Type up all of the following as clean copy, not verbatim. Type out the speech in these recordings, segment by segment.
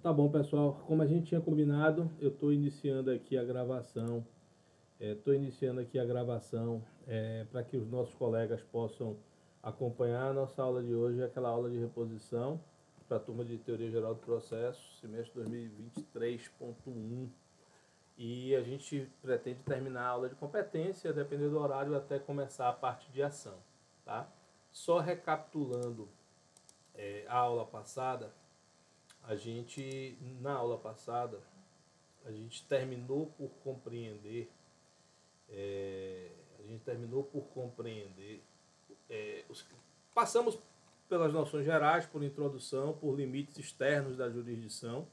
Tá bom, pessoal. Como a gente tinha combinado, eu estou iniciando aqui a gravação. Para que os nossos colegas possam acompanhar a nossa aula de hoje, aquela aula de reposição para a turma de Teoria Geral do Processo, semestre 2023.1. E a gente pretende terminar a aula de competência, dependendo do horário, até começar a parte de ação. Tá? Só recapitulando a aula passada, na aula passada, a gente terminou por compreender, passamos pelas noções gerais, por introdução, por limites externos da jurisdição,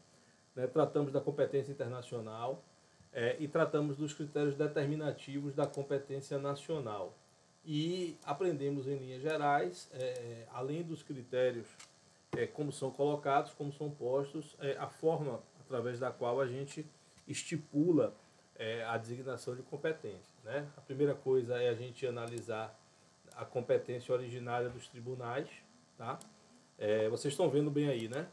né, tratamos da competência internacional e tratamos dos critérios determinativos da competência nacional. E aprendemos em linhas gerais, além dos critérios como são colocados, como são postos, a forma através da qual a gente estipula a designação de competência. Né? A primeira coisa é a gente analisar a competência originária dos tribunais. Tá? Vocês estão vendo bem aí, né?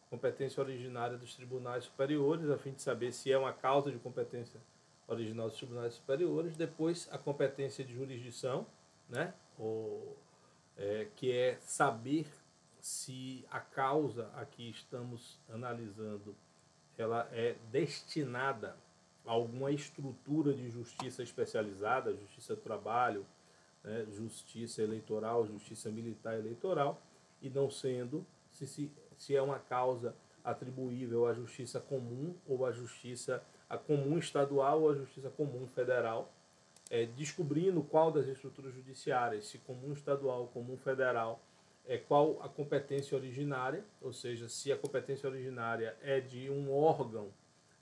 Competência originária dos tribunais superiores, a fim de saber se é uma causa de competência original dos tribunais superiores. Depois, a competência de jurisdição, né? Que é saber se a causa a que estamos analisando ela é destinada a alguma estrutura de justiça especializada, justiça do trabalho, né, justiça eleitoral, justiça militar eleitoral, e não sendo, se é uma causa atribuível à justiça comum ou à justiça comum estadual ou à justiça comum federal, descobrindo qual das estruturas judiciárias, se comum estadual ou comum federal, qual a competência originária, ou seja, se a competência originária é de um órgão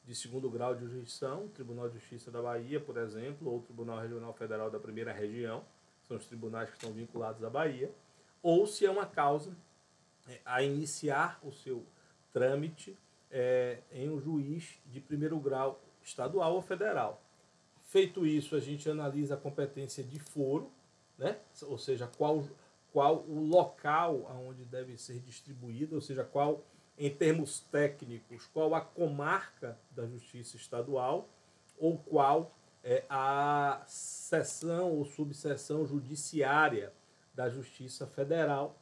de segundo grau de jurisdição, Tribunal de Justiça da Bahia, por exemplo, ou Tribunal Regional Federal da Primeira Região, são os tribunais que estão vinculados à Bahia, ou se é uma causa a iniciar o seu trâmite em um juiz de primeiro grau estadual ou federal. Feito isso, a gente analisa a competência de foro, né? Ou seja, qual o local onde deve ser distribuído, ou seja, qual, em termos técnicos, qual a comarca da justiça estadual, ou qual a seção ou subseção judiciária da justiça federal.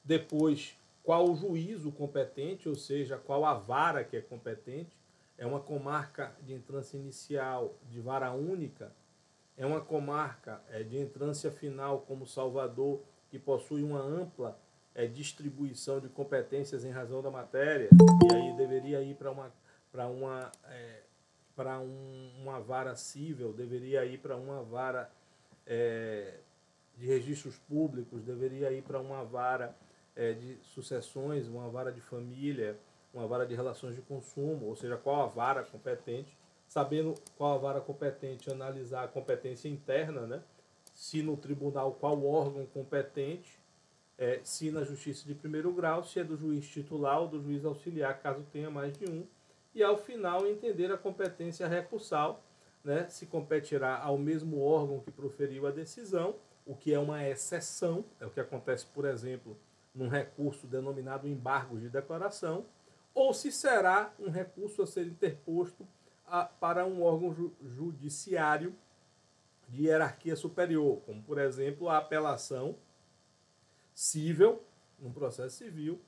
Depois, qual o juízo competente, ou seja, qual a vara que é competente. É uma comarca de entrância inicial de vara única, é uma comarca de entrância final como Salvador, que possui uma ampla distribuição de competências em razão da matéria, e aí deveria ir para uma vara cível, deveria ir para uma vara de registros públicos, deveria ir para uma vara de sucessões, uma vara de família, uma vara de relações de consumo, ou seja, qual a vara competente. Sabendo qual a vara competente, analisar a competência interna, né? Se no tribunal, qual o órgão competente, se na justiça de primeiro grau, se é do juiz titular ou do juiz auxiliar, caso tenha mais de um, e ao final entender a competência recursal, né? Se competirá ao mesmo órgão que proferiu a decisão, o que é uma exceção, é o que acontece, por exemplo, num recurso denominado embargo de declaração, ou se será um recurso a ser interposto para um órgão judiciário de hierarquia superior, como, por exemplo, a apelação cível, num processo civil,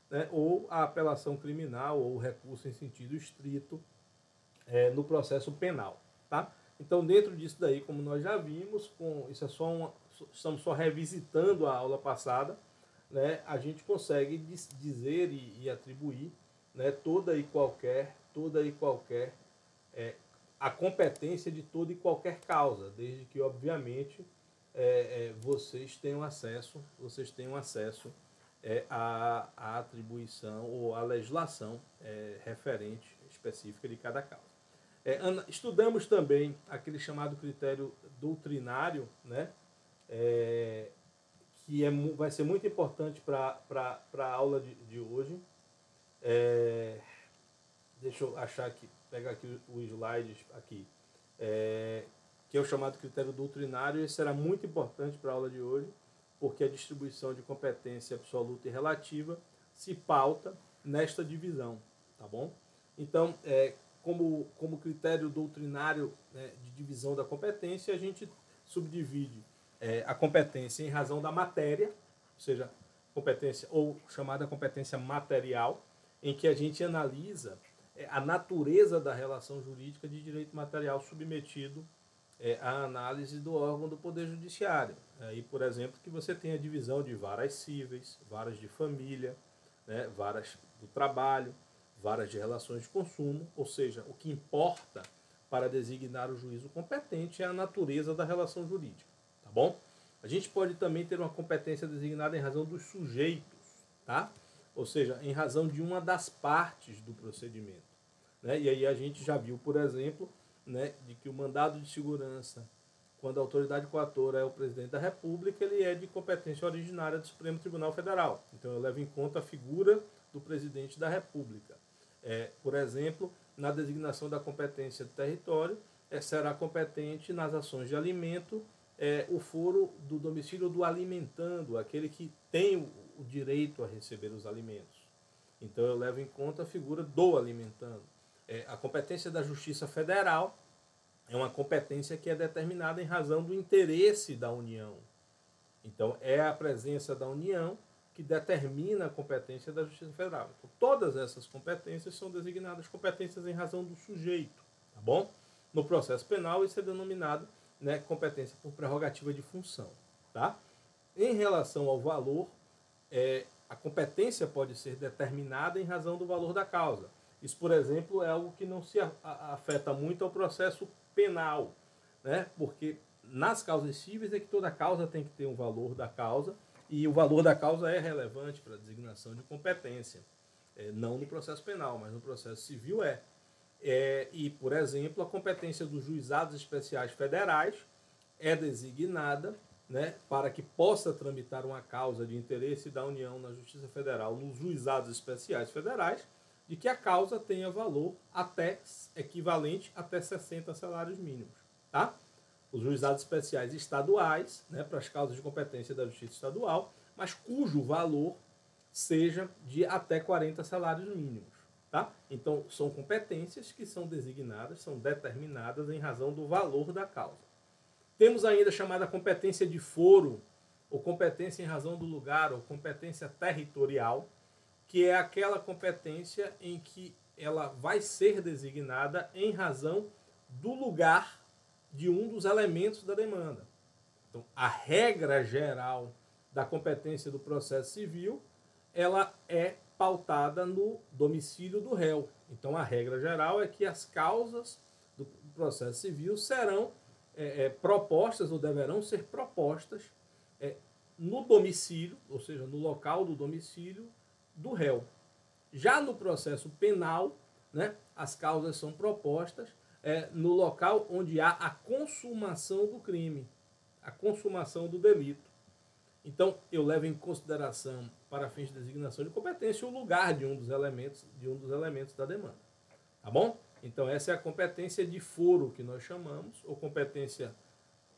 né, ou a apelação criminal, ou o recurso em sentido estrito no processo penal. Tá? Então, dentro disso daí, como nós já vimos, isso estamos só revisitando a aula passada, né, a gente consegue dizer e atribuir, né, toda e qualquer a competência de toda e qualquer causa, desde que, obviamente, vocês tenham acesso à atribuição ou à legislação referente específica de cada causa. Estudamos também aquele chamado critério doutrinário, né, que vai ser muito importante para a aula de hoje. Deixa eu achar aqui, pegar aqui os slides aqui, que é o chamado critério doutrinário. Esse será muito importante para a aula de hoje, porque a distribuição de competência absoluta e relativa se pauta nesta divisão. tá bom? Então, como critério doutrinário, né, de divisão da competência, a gente subdivide a competência em razão da matéria, ou seja, competência ou chamada competência material, em que a gente analisa a natureza da relação jurídica de direito material submetido à análise do órgão do Poder Judiciário. Aí, por exemplo, que você tem a divisão de varas cíveis, varas de família, né, varas do trabalho, varas de relações de consumo, ou seja, o que importa para designar o juízo competente é a natureza da relação jurídica, tá bom? A gente pode também ter uma competência designada em razão dos sujeitos, tá? Ou seja, em razão de uma das partes do procedimento, né? E aí a gente já viu, por exemplo, né, de que o mandado de segurança, quando a autoridade coatora é o presidente da República, ele é de competência originária do Supremo Tribunal Federal. Então eu levo em conta a figura do presidente da República. Por exemplo, na designação da competência do território, será competente nas ações de alimento o foro do domicílio do alimentando, aquele que tem o direito a receber os alimentos. Então eu levo em conta a figura do alimentando. A competência da Justiça Federal é uma competência que é determinada em razão do interesse da União. Então é a presença da União que determina a competência da Justiça Federal. Então, todas essas competências são designadas competências em razão do sujeito, tá bom? No processo penal isso é denominado, né, competência por prerrogativa de função, tá? Em relação ao valor, a competência pode ser determinada em razão do valor da causa. Isso, por exemplo, é algo que não se afeta muito ao processo penal, né? Porque nas causas cíveis é que toda causa tem que ter um valor da causa, e o valor da causa é relevante para a designação de competência. Não no processo penal, mas no processo civil e, por exemplo, a competência dos juizados especiais federais é designada, né, para que possa tramitar uma causa de interesse da União na Justiça Federal nos juizados especiais federais, de que a causa tenha valor equivalente até 60 salários mínimos. Tá? Os juizados especiais estaduais, né, para as causas de competência da Justiça Estadual, mas cujo valor seja de até 40 salários mínimos. Tá? Então, são competências que são designadas, são determinadas em razão do valor da causa. Temos ainda a chamada competência de foro, ou competência em razão do lugar, ou competência territorial, que é aquela competência em que ela vai ser designada em razão do lugar de um dos elementos da demanda. Então, a regra geral da competência do processo civil, ela é pautada no domicílio do réu. Então, a regra geral é que as causas do processo civil serão propostas ou deverão ser propostas no domicílio, ou seja, no local do domicílio do réu. Já no processo penal, né, as causas são propostas no local onde há a consumação do crime, a consumação do delito. Então, eu levo em consideração, para fins de designação de competência, o lugar de um dos elementos da demanda. Tá bom? Então, essa é a competência de foro que nós chamamos, ou competência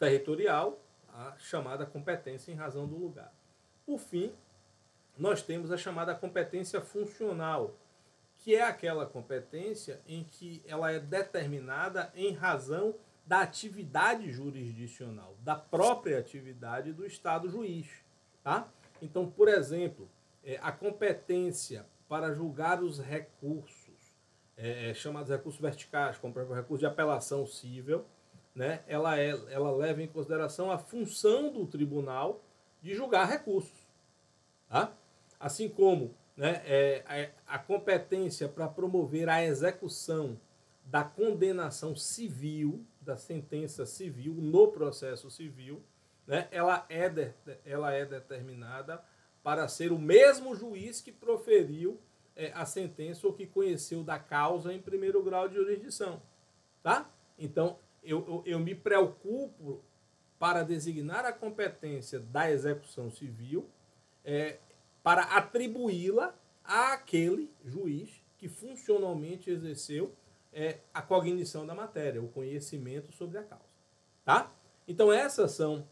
territorial, a chamada competência em razão do lugar. Por fim, nós temos a chamada competência funcional, que é aquela competência em que ela é determinada em razão da atividade jurisdicional, da própria atividade do Estado juiz. Tá? Então, por exemplo, a competência para julgar os recursos, chamados recursos verticais, como o recurso de apelação cível, né, ela leva em consideração a função do tribunal de julgar recursos. Tá? Assim como, né, a competência para promover a execução da condenação civil, da sentença civil no processo civil, né, ela é determinada para ser o mesmo juiz que proferiu a sentença ou que conheceu da causa em primeiro grau de jurisdição. Tá? Então, eu me preocupo para designar a competência da execução civil para atribuí-la àquele juiz que funcionalmente exerceu a cognição da matéria, o conhecimento sobre a causa. Tá? Então, essas são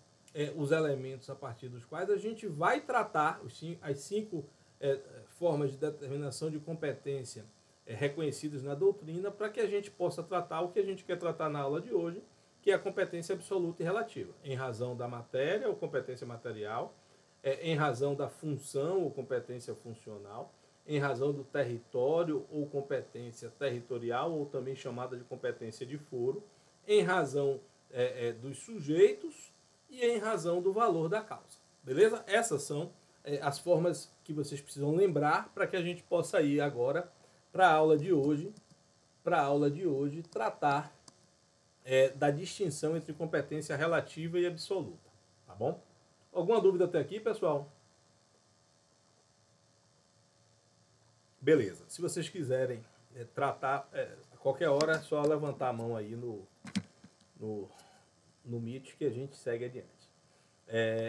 os elementos a partir dos quais a gente vai tratar as 5 formas de determinação de competência reconhecidas na doutrina para que a gente possa tratar o que a gente quer tratar na aula de hoje, que é a competência absoluta e relativa, em razão da matéria ou competência material, em razão da função ou competência funcional, em razão do território ou competência territorial, ou também chamada de competência de foro, em razão dos sujeitos e em razão do valor da causa. Beleza? Essas são as formas que vocês precisam lembrar para que a gente possa ir agora para a aula de hoje, tratar da distinção entre competência relativa e absoluta. Tá bom? Alguma dúvida até aqui, pessoal? Beleza. Se vocês quiserem tratar, a qualquer hora é só levantar a mão aí no Meet que a gente segue adiante.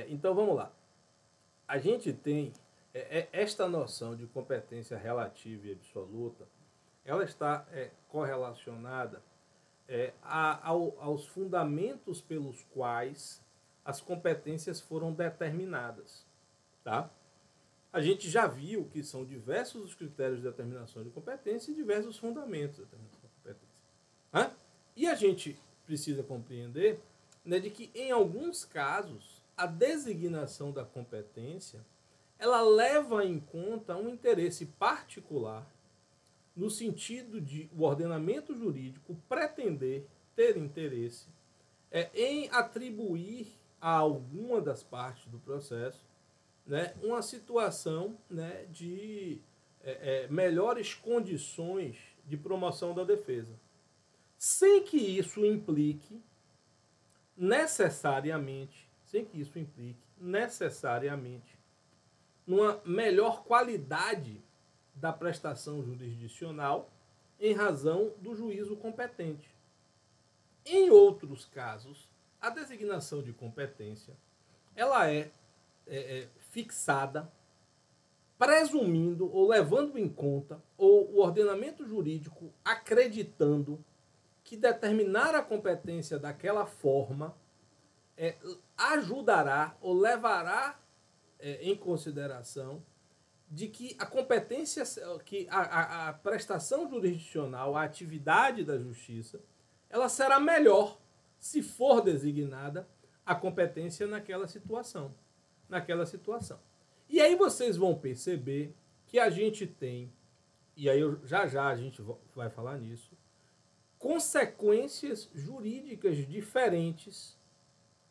Então vamos lá. A gente tem esta noção de competência relativa e absoluta, ela está correlacionada aos fundamentos pelos quais as competências foram determinadas, tá? A gente já viu que são diversos os critérios de determinação de competência e diversos fundamentos de determinação de competência. E a gente precisa compreender, né, de que, em alguns casos, a designação da competência ela leva em conta um interesse particular no sentido de o ordenamento jurídico pretender ter interesse em atribuir a alguma das partes do processo, né, uma situação, né, de melhores condições de promoção da defesa, sem que isso implique necessariamente numa melhor qualidade da prestação jurisdicional em razão do juízo competente. Em outros casos, a designação de competência ela é fixada presumindo ou levando em conta ou o ordenamento jurídico acreditando que determinar a competência daquela forma ajudará ou levará em consideração de que a competência, que a prestação jurisdicional, a atividade da justiça, ela será melhor se for designada a competência naquela situação. E aí vocês vão perceber que a gente tem, e aí já a gente vai falar nisso, consequências jurídicas diferentes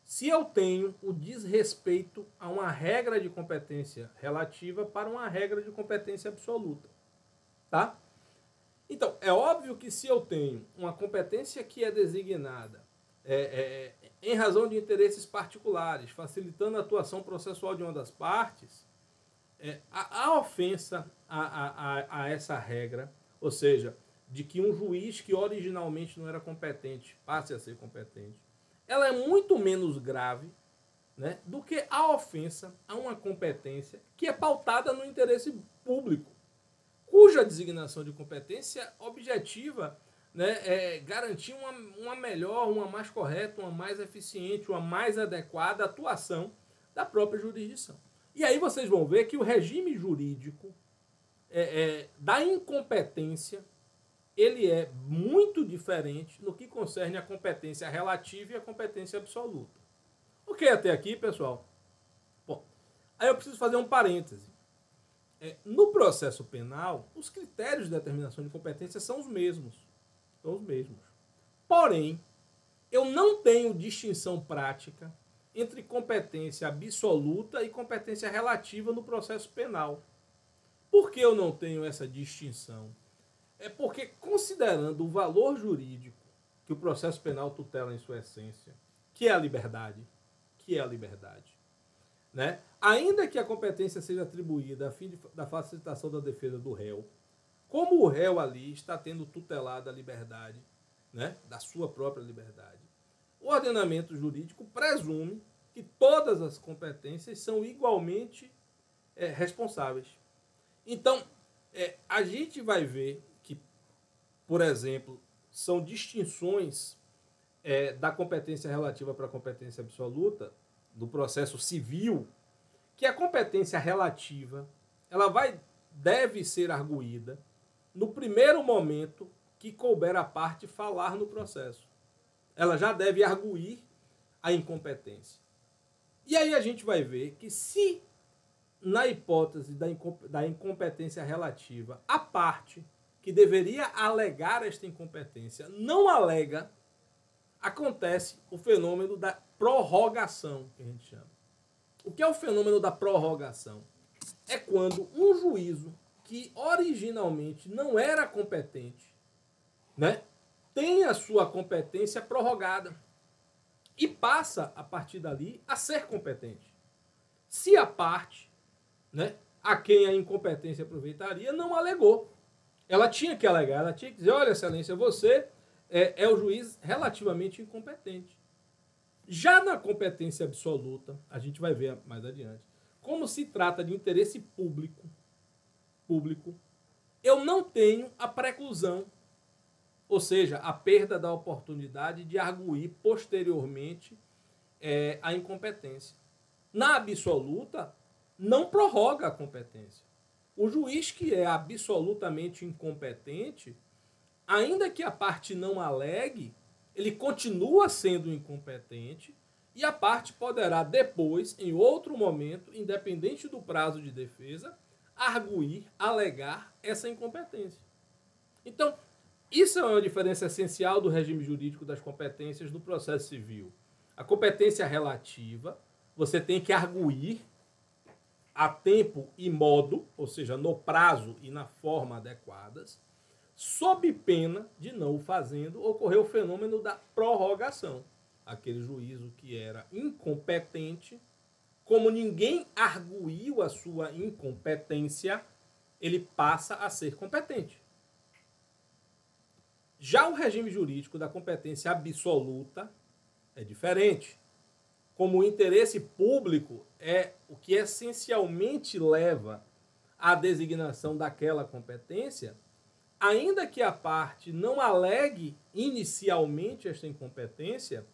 se eu tenho o desrespeito a uma regra de competência relativa para uma regra de competência absoluta. Tá? Então, é óbvio que se eu tenho uma competência que é designada em razão de interesses particulares, facilitando a atuação processual de uma das partes, a ofensa a essa regra, ou seja, de que um juiz que originalmente não era competente passe a ser competente, ela é muito menos grave, né, do que a ofensa a uma competência que é pautada no interesse público, cuja designação de competência objetiva, né, garantir uma melhor, uma mais correta, uma mais eficiente, uma mais adequada atuação da própria jurisdição. E aí vocês vão ver que o regime jurídico da incompetência ele é muito diferente no que concerne a competência relativa e a competência absoluta. Ok até aqui, pessoal? Bom, aí eu preciso fazer um parêntese. No processo penal, os critérios de determinação de competência são os mesmos. Porém, eu não tenho distinção prática entre competência absoluta e competência relativa no processo penal. Por que eu não tenho essa distinção? É porque, considerando o valor jurídico que o processo penal tutela em sua essência, que é a liberdade, né? Ainda que a competência seja atribuída a fim da facilitação da defesa do réu, como o réu ali está tendo tutelada a liberdade, né, da sua própria liberdade, o ordenamento jurídico presume que todas as competências são igualmente responsáveis. Então, a gente vai ver que, por exemplo, são distinções da competência relativa para a competência absoluta, do processo civil, que a competência relativa ela deve ser arguída no primeiro momento que couber a parte falar no processo. Ela já deve arguir a incompetência. E aí a gente vai ver que se, na hipótese da incompetência relativa, a parte que deveria alegar esta incompetência não alega, acontece o fenômeno da prorrogação, que a gente chama. O que é o fenômeno da prorrogação? É quando um juízo que originalmente não era competente, né, tem a sua competência prorrogada e passa, a partir dali, a ser competente. Se a parte, né, a quem a incompetência aproveitaria não alegou. Ela tinha que alegar, ela tinha que dizer, olha, excelência, você é o juiz relativamente incompetente. Já na competência absoluta, a gente vai ver mais adiante, como se trata de interesse público, eu não tenho a preclusão, ou seja, a perda da oportunidade de arguir posteriormente a incompetência. Na absoluta, não prorroga a competência. O juiz que é absolutamente incompetente, ainda que a parte não alegue, ele continua sendo incompetente e a parte poderá depois, em outro momento, independente do prazo de defesa, arguir, alegar essa incompetência. Então, isso é uma diferença essencial do regime jurídico das competências do processo civil. A competência relativa, você tem que arguir a tempo e modo, ou seja, no prazo e na forma adequadas, sob pena de não o fazendo, ocorrer o fenômeno da prorrogação. Aquele juízo que era incompetente, como ninguém arguiu a sua incompetência, ele passa a ser competente. Já o regime jurídico da competência absoluta é diferente. Como o interesse público é o que essencialmente leva à designação daquela competência, ainda que a parte não alegue inicialmente esta incompetência,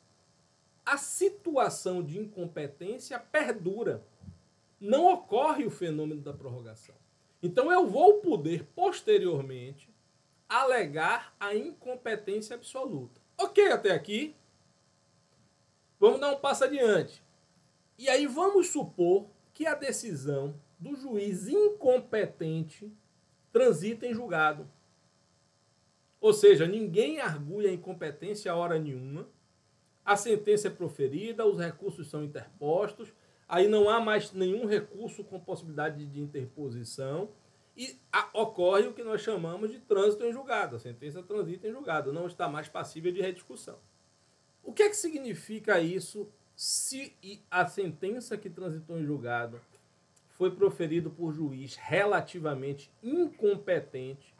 a situação de incompetência perdura. Não ocorre o fenômeno da prorrogação. Então eu vou poder, posteriormente, alegar a incompetência absoluta. Ok, até aqui. Vamos dar um passo adiante. E aí vamos supor que a decisão do juiz incompetente transita em julgado. Ou seja, ninguém argui a incompetência a hora nenhuma, a sentença é proferida, os recursos são interpostos, aí não há mais nenhum recurso com possibilidade de interposição e ocorre o que nós chamamos de trânsito em julgado. A sentença transita em julgado, não está mais passível de rediscussão. O que é que significa isso se a sentença que transitou em julgado foi proferida por juiz relativamente incompetente?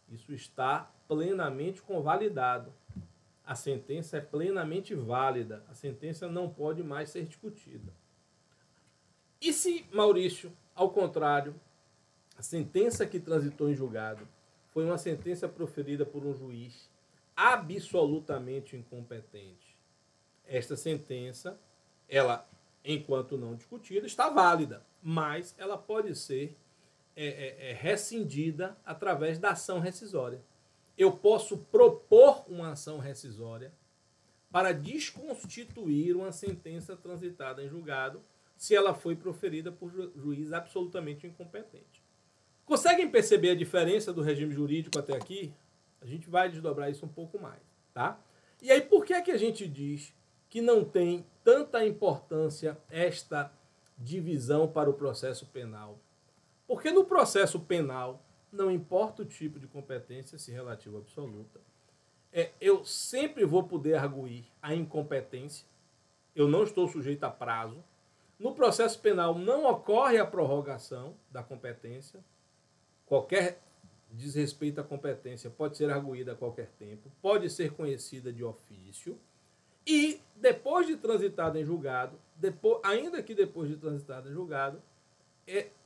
Isso está plenamente convalidado. A sentença é plenamente válida. A sentença não pode mais ser discutida. E se, Maurício, ao contrário, a sentença que transitou em julgado foi uma sentença proferida por um juiz absolutamente incompetente? Esta sentença, ela, enquanto não discutida, está válida, mas ela pode ser rescindida através da ação rescisória. Eu posso propor uma ação rescisória para desconstituir uma sentença transitada em julgado se ela foi proferida por juiz absolutamente incompetente. Conseguem perceber a diferença do regime jurídico até aqui? A gente vai desdobrar isso um pouco mais, tá? E aí, por que é que a gente diz que não tem tanta importância esta divisão para o processo penal? Porque no processo penal, não importa o tipo de competência, se relativa ou absoluta, eu sempre vou poder arguir a incompetência, eu não estou sujeito a prazo. No processo penal não ocorre a prorrogação da competência, qualquer desrespeito à competência pode ser arguída a qualquer tempo, pode ser conhecida de ofício, e depois de transitado em julgado, ainda que depois de transitado em julgado,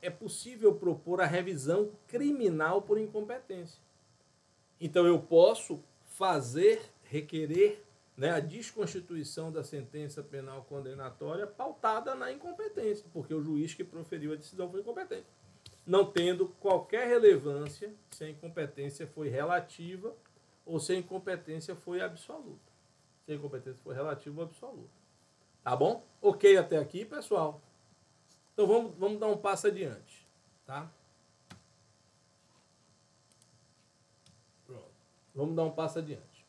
é possível propor a revisão criminal por incompetência. Então eu posso requerer, né, a desconstituição da sentença penal condenatória pautada na incompetência, porque o juiz que proferiu a decisão foi incompetente. não tendo qualquer relevância se a incompetência foi relativa ou se a incompetência foi absoluta. Se a incompetência foi relativa ou absoluta. Tá bom? Ok até aqui, pessoal? Então vamos dar um passo adiante. Tá? Pronto. Vamos dar um passo adiante.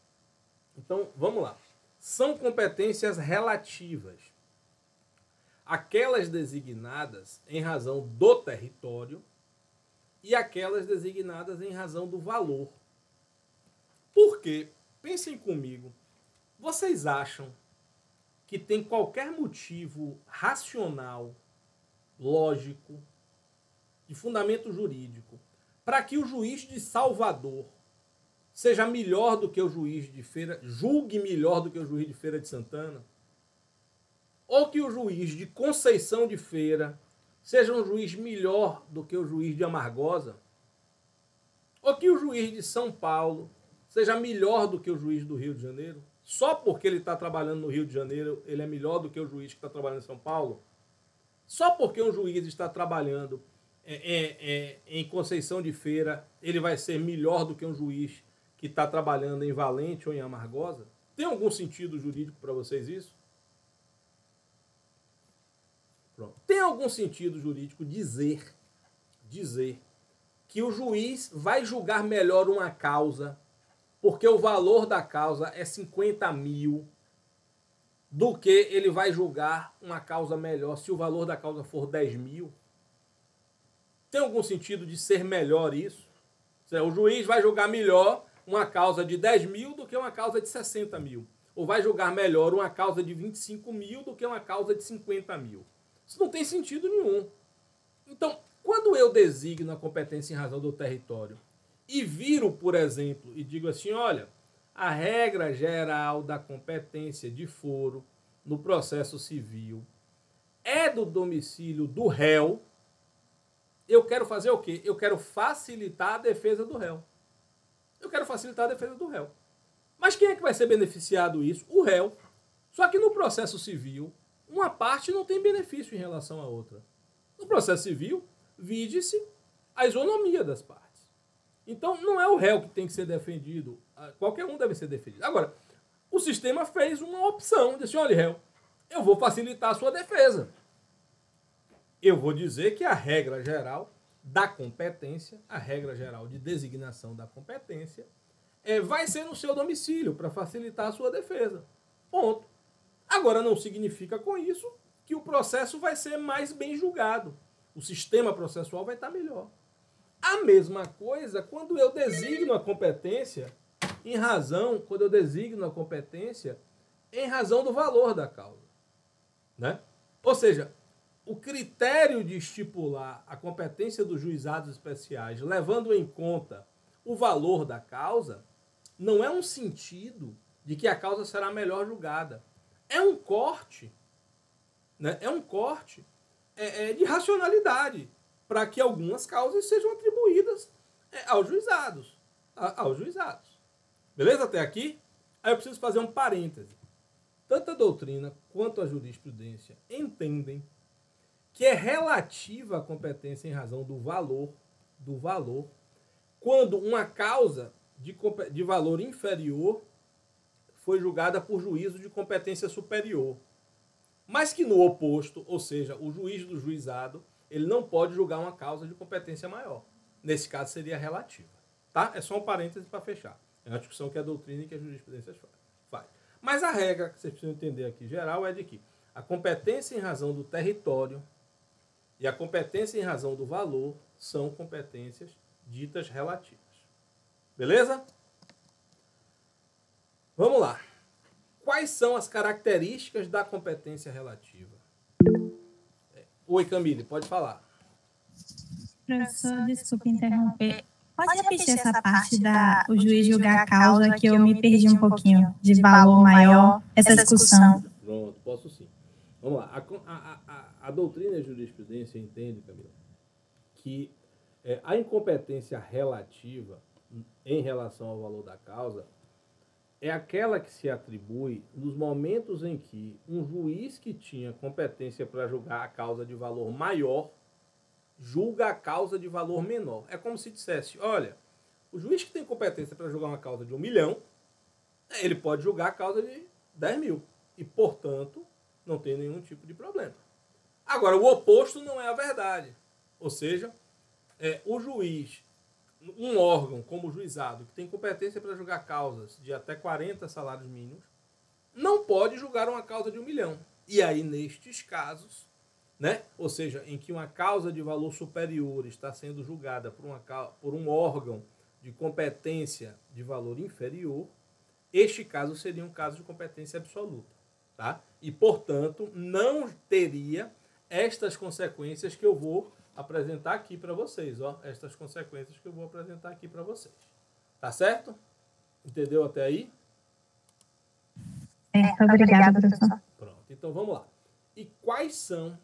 Então, vamos lá. São competências relativas. Aquelas designadas em razão do território e aquelas designadas em razão do valor. Por quê? Pensem comigo. Vocês acham que tem qualquer motivo racional, lógico, de fundamento jurídico, para que o juiz de Salvador seja melhor do que o juiz de Feira, julgue melhor do que o juiz de Feira de Santana? Ou que o juiz de Conceição de Feira seja um juiz melhor do que o juiz de Amargosa? Ou que o juiz de São Paulo seja melhor do que o juiz do Rio de Janeiro? Só porque ele está trabalhando no Rio de Janeiro, ele é melhor do que o juiz que está trabalhando em São Paulo? Só porque um juiz está trabalhando em Conceição de Feira, ele vai ser melhor do que um juiz que está trabalhando em Valente ou em Amargosa? Tem algum sentido jurídico para vocês isso? Pronto. Tem algum sentido jurídico dizer que o juiz vai julgar melhor uma causa porque o valor da causa é 50 mil do que ele vai julgar uma causa melhor se o valor da causa for 10 mil? Tem algum sentido de ser melhor isso? O juiz vai julgar melhor uma causa de 10 mil do que uma causa de 60 mil. Ou vai julgar melhor uma causa de 25 mil do que uma causa de 50 mil. Isso não tem sentido nenhum. Então, quando eu designo a competência em razão do território e viro, por exemplo, e digo assim, olha, a regra geral da competência de foro no processo civil é do domicílio do réu, eu quero fazer o quê? Eu quero facilitar a defesa do réu. Eu quero facilitar a defesa do réu. Mas quem é que vai ser beneficiado isso? O réu. Só que no processo civil, uma parte não tem benefício em relação à outra. No processo civil, vide-se a isonomia das partes. Então, não é o réu que tem que ser defendido. Qualquer um deve ser defendido. Agora, o sistema fez uma opção. Disse, olha, réu, eu vou facilitar a sua defesa. Eu vou dizer que a regra geral da competência, a regra geral de designação da competência, vai ser no seu domicílio para facilitar a sua defesa. Ponto. Agora, não significa com isso que o processo vai ser mais bem julgado. O sistema processual vai estar melhor. A mesma coisa quando eu designo a competência em razão do valor da causa. Né? Ou seja, o critério de estipular a competência dos juizados especiais, levando em conta o valor da causa, não é um sentido de que a causa será melhor julgada. É um corte, né? É um corte de racionalidade para que algumas causas sejam atribuídas aos juizados. Beleza até aqui? Aí eu preciso fazer um parêntese. Tanto a doutrina quanto a jurisprudência entendem que é relativa a competência em razão do valor, quando uma causa de valor inferior foi julgada por juízo de competência superior. Mas que no oposto, ou seja, o juiz do juizado, ele não pode julgar uma causa de competência maior. Nesse caso seria relativa. Tá? É só um parêntese para fechar. É uma discussão que a doutrina e que a jurisprudência faz. Mas a regra que vocês precisam entender aqui, geral, é de que a competência em razão do território e a competência em razão do valor são competências ditas relativas. Beleza? Vamos lá. Quais são as características da competência relativa? Oi, Camille, pode falar. Professor, desculpe interromper. Pode repetir essa parte da o juiz julgar a causa que eu me perdi um pouquinho de valor maior, essa discussão. Pronto, posso sim. Vamos lá. A doutrina e a jurisprudência entende, Camila, que a incompetência relativa em relação ao valor da causa é aquela que se atribui nos momentos em que um juiz que tinha competência para julgar a causa de valor maior julga a causa de valor menor. É como se dissesse, olha, o juiz que tem competência para julgar uma causa de 1 milhão, ele pode julgar a causa de 10 mil. E, portanto, não tem nenhum tipo de problema. Agora, o oposto não é a verdade. Ou seja, o juiz, um órgão como o juizado, que tem competência para julgar causas de até 40 salários mínimos, não pode julgar uma causa de 1 milhão. E aí, nestes casos, né, ou seja, em que uma causa de valor superior está sendo julgada por um órgão de competência de valor inferior, este caso seria um caso de competência absoluta. Tá? E, portanto, não teria estas consequências que eu vou apresentar aqui para vocês. Ó, estas consequências que eu vou apresentar aqui para vocês. Tá certo? Entendeu até aí? Obrigada, professor. Pronto, então vamos lá. E quais são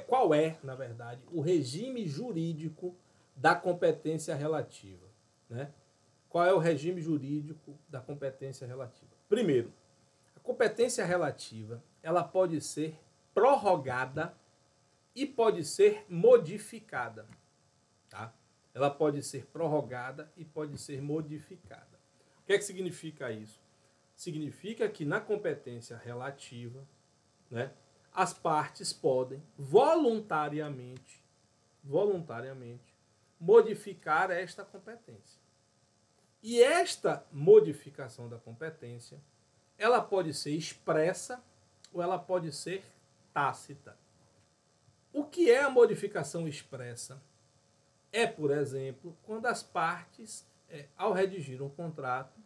qual é, na verdade, o regime jurídico da competência relativa? Né? Qual é o regime jurídico da competência relativa? Primeiro, a competência relativa ela pode ser prorrogada e pode ser modificada. Tá? Ela pode ser prorrogada e pode ser modificada. O que é que significa isso? Significa que na competência relativa, né, as partes podem voluntariamente modificar esta competência. E esta modificação da competência, ela pode ser expressa ou ela pode ser tácita. O que é a modificação expressa? É, por exemplo, quando as partes, ao redigir um contrato,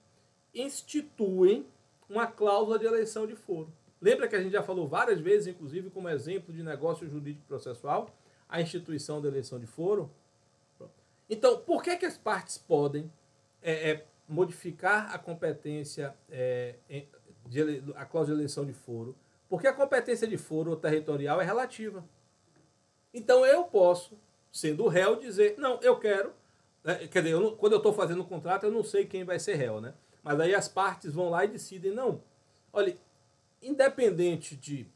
instituem uma cláusula de eleição de foro. Lembra que a gente já falou várias vezes, inclusive como exemplo de negócio jurídico processual, a instituição da eleição de foro? Então, por que as partes podem modificar a competência, a cláusula de eleição de foro? Porque a competência de foro territorial é relativa. Então, eu posso, sendo réu, dizer, não, eu quero... Quer dizer, quando eu estou fazendo o contrato, eu não sei quem vai ser réu, né? Mas aí as partes vão lá e decidem, não, olha, independente de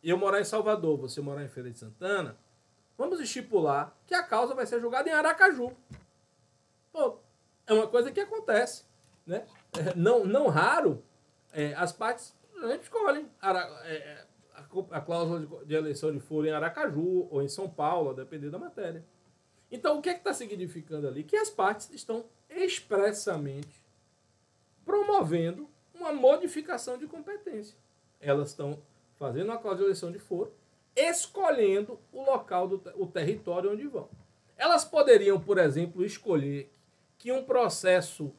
eu morar em Salvador, você morar em Feira de Santana, vamos estipular que a causa vai ser julgada em Aracaju. Pô, é uma coisa que acontece, né? Não raro, as partes escolhem a cláusula de eleição de foro em Aracaju ou em São Paulo, a depender da matéria. Então, o que está significando ali? Que as partes estão expressamente promovendo uma modificação de competência. Elas estão fazendo uma cláusula de eleição de foro, escolhendo o local, o território onde vão. Elas poderiam, por exemplo, escolher que um processo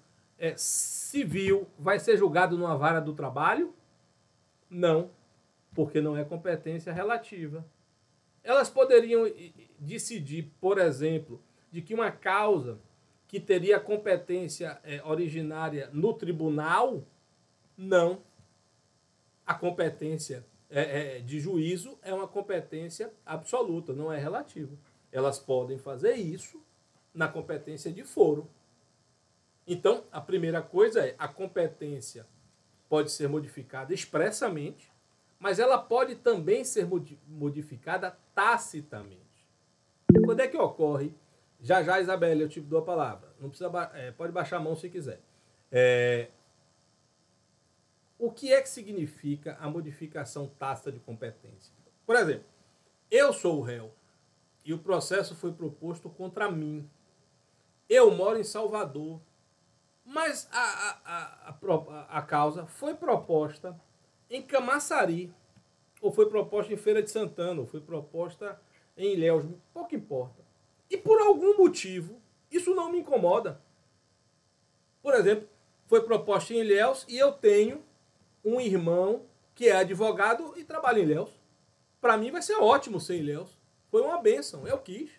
civil vai ser julgado numa vara do trabalho? Não, porque não é competência relativa. Elas poderiam decidir, por exemplo, de que uma causa que teria competência originária no tribunal? Não. A competência de juízo é uma competência absoluta, não é relativa. Elas podem fazer isso na competência de foro. Então, a primeira coisa a competência pode ser modificada expressamente, mas ela pode também ser modificada tacitamente. Quando é que ocorre? Já, Isabela, eu te dou a palavra. Não precisa, pode baixar a mão se quiser. O que é que significa a modificação tácita de competência? Por exemplo, eu sou o réu e o processo foi proposto contra mim. Eu moro em Salvador, mas a causa foi proposta em Camaçari, ou foi proposta em Feira de Santana, ou foi proposta em Ilhéus, pouco importa. E por algum motivo, isso não me incomoda. Por exemplo, foi proposta em Ilhéus e eu tenho um irmão que é advogado e trabalha em Ilhéus. Para mim vai ser ótimo ser em Ilhéus. Foi uma bênção, eu quis.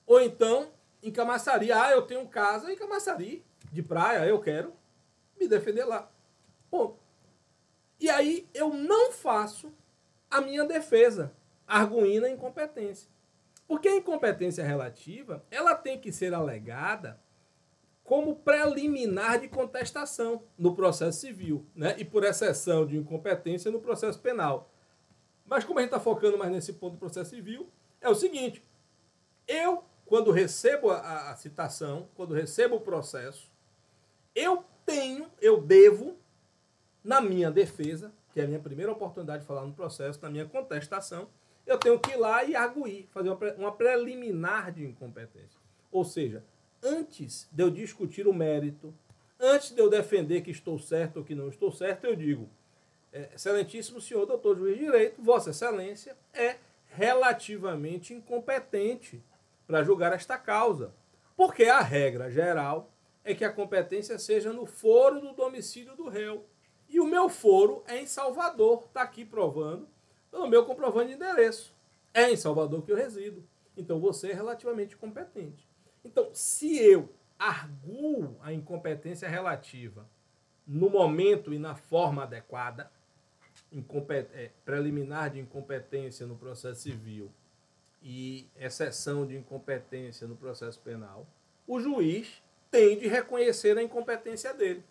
Ou então, em Camaçari, eu tenho casa em Camaçari, de praia, eu quero me defender lá. Bom, e aí eu não faço a minha defesa, arguindo a incompetência. Porque a incompetência relativa, ela tem que ser alegada como preliminar de contestação no processo civil, né? E por exceção de incompetência no processo penal. Mas como a gente está focando mais nesse ponto do processo civil, é o seguinte, eu, quando recebo a citação, quando recebo o processo, eu devo, na minha defesa, que é a minha primeira oportunidade de falar no processo, na minha contestação, eu tenho que ir lá e arguir, fazer uma preliminar de incompetência. Ou seja, antes de eu discutir o mérito, antes de eu defender que estou certo ou que não estou certo, eu digo, excelentíssimo senhor doutor juiz de direito, vossa excelência é relativamente incompetente para julgar esta causa. Porque a regra geral é que a competência seja no foro do domicílio do réu. E o meu foro é em Salvador, está aqui provando pelo meu comprovante de endereço. É em Salvador que eu resido. Então você é relativamente competente. Então, se eu arguo a incompetência relativa no momento e na forma adequada, preliminar de incompetência no processo civil e exceção de incompetência no processo penal, o juiz tem de reconhecer a incompetência dele.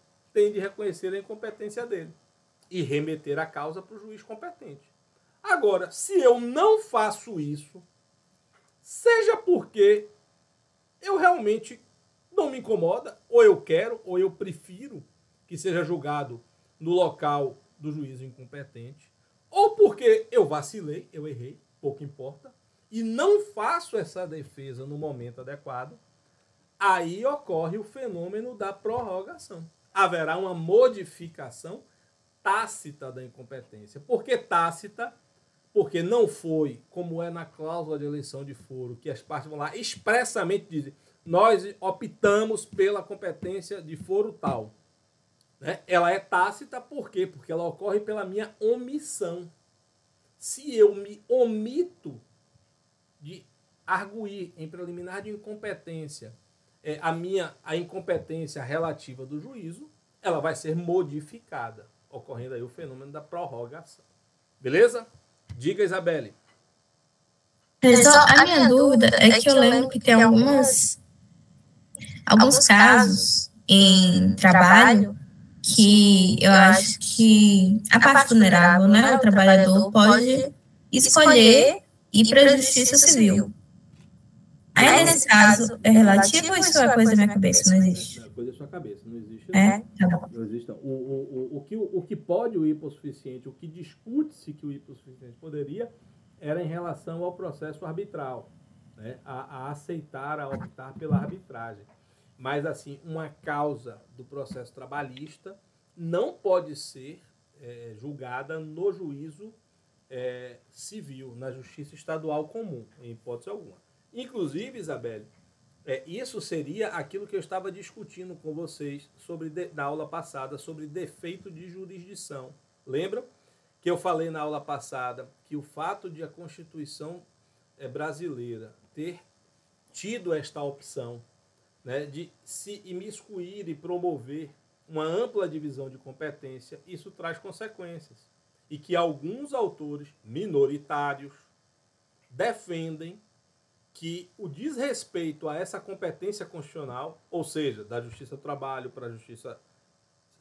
E remeter a causa para o juiz competente. Agora, se eu não faço isso, seja porque eu realmente não me incomoda, ou eu quero, ou eu prefiro que seja julgado no local do juízo incompetente, ou porque eu vacilei, eu errei, pouco importa, e não faço essa defesa no momento adequado, aí ocorre o fenômeno da prorrogação. Haverá uma modificação tácita da incompetência. Por que tácita? Porque não foi, como é na cláusula de eleição de foro, que as partes vão lá expressamente dizem, nós optamos pela competência de foro tal. Né? Ela é tácita por quê? Porque ela ocorre pela minha omissão. Se eu me omito de arguir em preliminar de incompetência a incompetência relativa do juízo, ela vai ser modificada, ocorrendo aí o fenômeno da prorrogação. Beleza? Diga, Isabelle. A minha dúvida é que eu lembro que tem alguns casos em trabalho que eu acho que a parte vulnerável, né, o trabalhador pode escolher ir para a justiça civil. Aí, nesse caso, é relativo ou isso é coisa da minha cabeça? Não existe? É coisa da sua cabeça, não existe. Tá bom. Não existe, não. O que pode o hipossuficiente, o que discute-se que o hipossuficiente poderia, era em relação ao processo arbitral, né? A aceitar, a optar pela arbitragem. Mas, assim, uma causa do processo trabalhista não pode ser julgada no juízo civil, na justiça estadual comum, em hipótese alguma. Inclusive, Isabelle, isso seria aquilo que eu estava discutindo com vocês na aula passada, sobre defeito de jurisdição. Lembram que eu falei na aula passada que o fato de a Constituição brasileira ter tido esta opção, né, de se imiscuir e promover uma ampla divisão de competência, isso traz consequências. E que alguns autores minoritários defendem que o desrespeito a essa competência constitucional, ou seja, da Justiça do Trabalho para a Justiça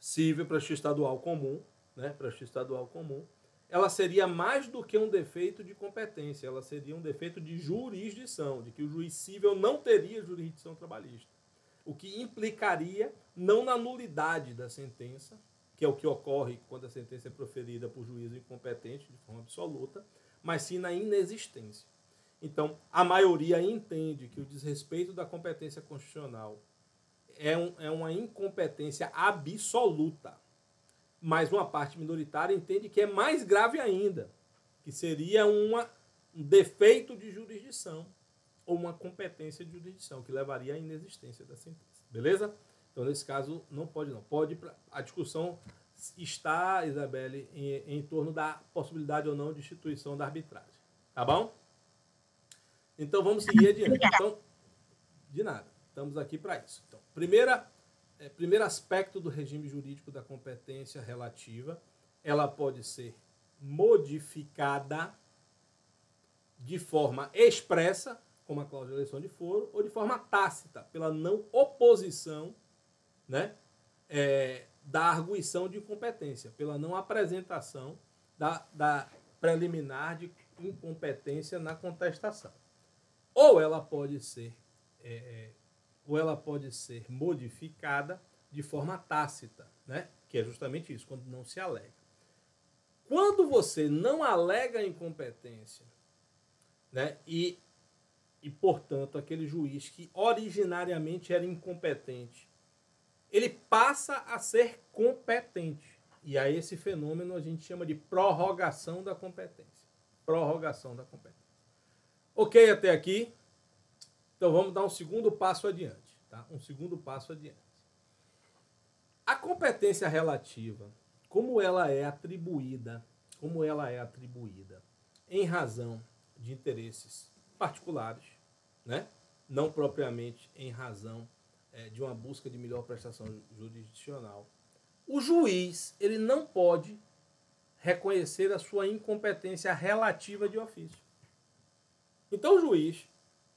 Civil, para a Justiça Estadual Comum, né, para a Justiça Estadual Comum, ela seria mais do que um defeito de competência, ela seria um defeito de jurisdição, de que o juiz civil não teria jurisdição trabalhista. O que implicaria não na nulidade da sentença, que é o que ocorre quando a sentença é proferida por juízo incompetente, de forma absoluta, mas sim na inexistência. Então, a maioria entende que o desrespeito da competência constitucional é uma incompetência absoluta, mas uma parte minoritária entende que é mais grave ainda, que seria um defeito de jurisdição ou uma competência de jurisdição, que levaria à inexistência da sentença. Beleza? Então, nesse caso, não pode não. A discussão está, Isabelle, em torno da possibilidade ou não de instituição da arbitragem. Tá bom? Então, vamos seguir adiante. Então, de nada. Estamos aqui para isso. Então, primeiro aspecto do regime jurídico da competência relativa, ela pode ser modificada de forma expressa, como a cláusula de eleição de foro, ou de forma tácita, pela não oposição, né, da arguição de incompetência, pela não apresentação da preliminar de incompetência na contestação. Ou ela pode ser modificada de forma tácita, né? Que é justamente isso, quando não se alega. Quando você não alega incompetência, né? E, portanto, aquele juiz que originariamente era incompetente, ele passa a ser competente. E a esse fenômeno a gente chama de prorrogação da competência. Prorrogação da competência. Ok até aqui? Então vamos dar um segundo passo adiante. Tá? Um segundo passo adiante. A competência relativa, como ela é atribuída em razão de interesses particulares, né? Não propriamente em razão de uma busca de melhor prestação jurisdicional, o juiz ele não pode reconhecer a sua incompetência relativa de ofício. Então o juiz,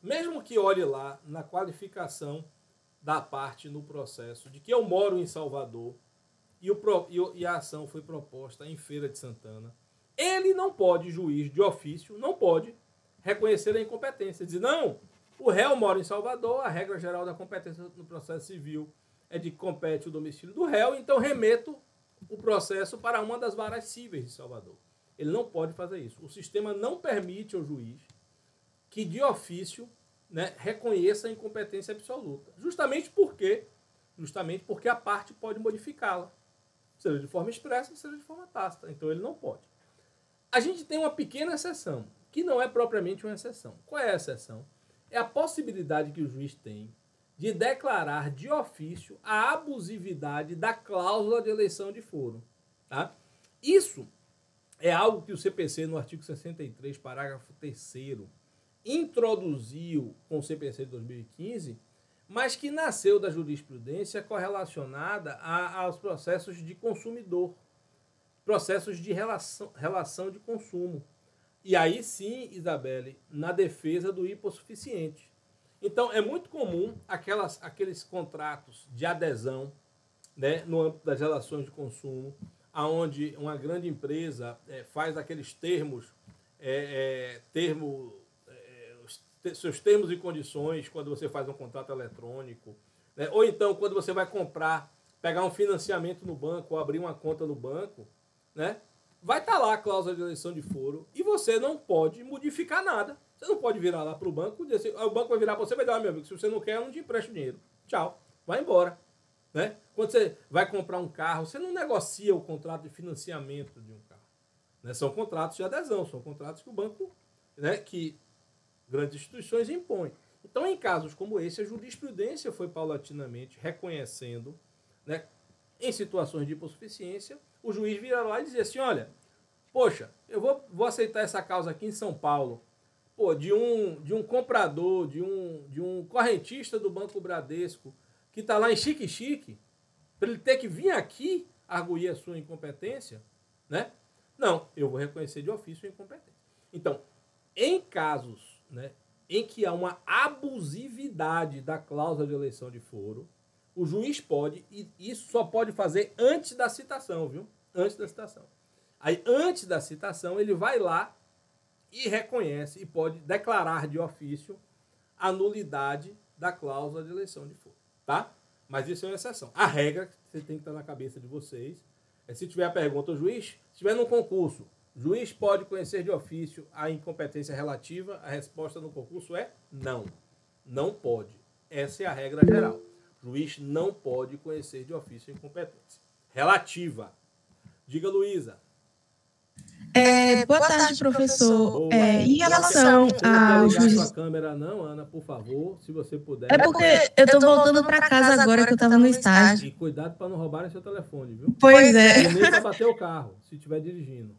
mesmo que olhe lá na qualificação da parte no processo de que eu moro em Salvador e a ação foi proposta em Feira de Santana, ele não pode, juiz de ofício, não pode reconhecer a incompetência. Dizer, não, o réu mora em Salvador, a regra geral da competência no processo civil é de que compete o domicílio do réu, então remeto o processo para uma das varas cíveis de Salvador. Ele não pode fazer isso. O sistema não permite ao juiz que de ofício, né, reconheça a incompetência absoluta. Justamente porque a parte pode modificá-la. Seja de forma expressa, seja de forma tácita. Então ele não pode. A gente tem uma pequena exceção, que não é propriamente uma exceção. Qual é a exceção? É a possibilidade que o juiz tem de declarar de ofício a abusividade da cláusula de eleição de foro. Tá? Isso é algo que o CPC, no artigo 63, parágrafo 3º, introduziu com o CPC de 2015, mas que nasceu da jurisprudência correlacionada aos processos de consumidor, processos de relação de consumo. E aí sim, Isabelle, na defesa do hipossuficiente. Então, é muito comum aqueles contratos de adesão, né, no âmbito das relações de consumo, onde uma grande empresa faz aqueles seus termos e condições quando você faz um contrato eletrônico, né? Ou então quando você vai pegar um financiamento no banco ou abrir uma conta no banco, né? Vai estar lá a cláusula de eleição de foro e você não pode modificar nada. Você não pode virar lá para o banco e dizer, o banco vai virar para você e vai dar, meu amigo, se você não quer, eu não te empresto dinheiro. Tchau, vai embora. Né? Quando você vai comprar um carro, você não negocia o contrato de financiamento de um carro. Né? São contratos de adesão, são contratos que o banco, né, que grandes instituições impõem. Então, em casos como esse, a jurisprudência foi paulatinamente reconhecendo, né, em situações de hipossuficiência, o juiz vira lá e dizia assim, olha, poxa, eu vou aceitar essa causa aqui em São Paulo, pô, de um comprador, de um correntista do Banco Bradesco, que está lá em Chique-Chique, para ele ter que vir aqui arguir a sua incompetência, né? Não, eu vou reconhecer de ofício a incompetência. Então, em casos, né, em que há uma abusividade da cláusula de eleição de foro, o juiz pode, e isso só pode fazer antes da citação, viu? Antes da citação. Aí, antes da citação, ele vai lá e reconhece e pode declarar de ofício a nulidade da cláusula de eleição de foro, tá? Mas isso é uma exceção. A regra que você tem que estar na cabeça de vocês é, se tiver a pergunta, o juiz, se estiver num concurso, o juiz pode conhecer de ofício a incompetência relativa? A resposta no concurso é não. Não pode. Essa é a regra geral. O juiz não pode conhecer de ofício a incompetência relativa. Diga, Luísa. Boa tarde, professor. Em relação ao juiz... Não quer ligar sua câmera não, Ana, por favor, se você puder. É porque eu estou voltando para casa agora que eu estava no estágio. E cuidado para não roubarem seu telefone, viu? Pois é. E nem para bater o carro, se estiver dirigindo.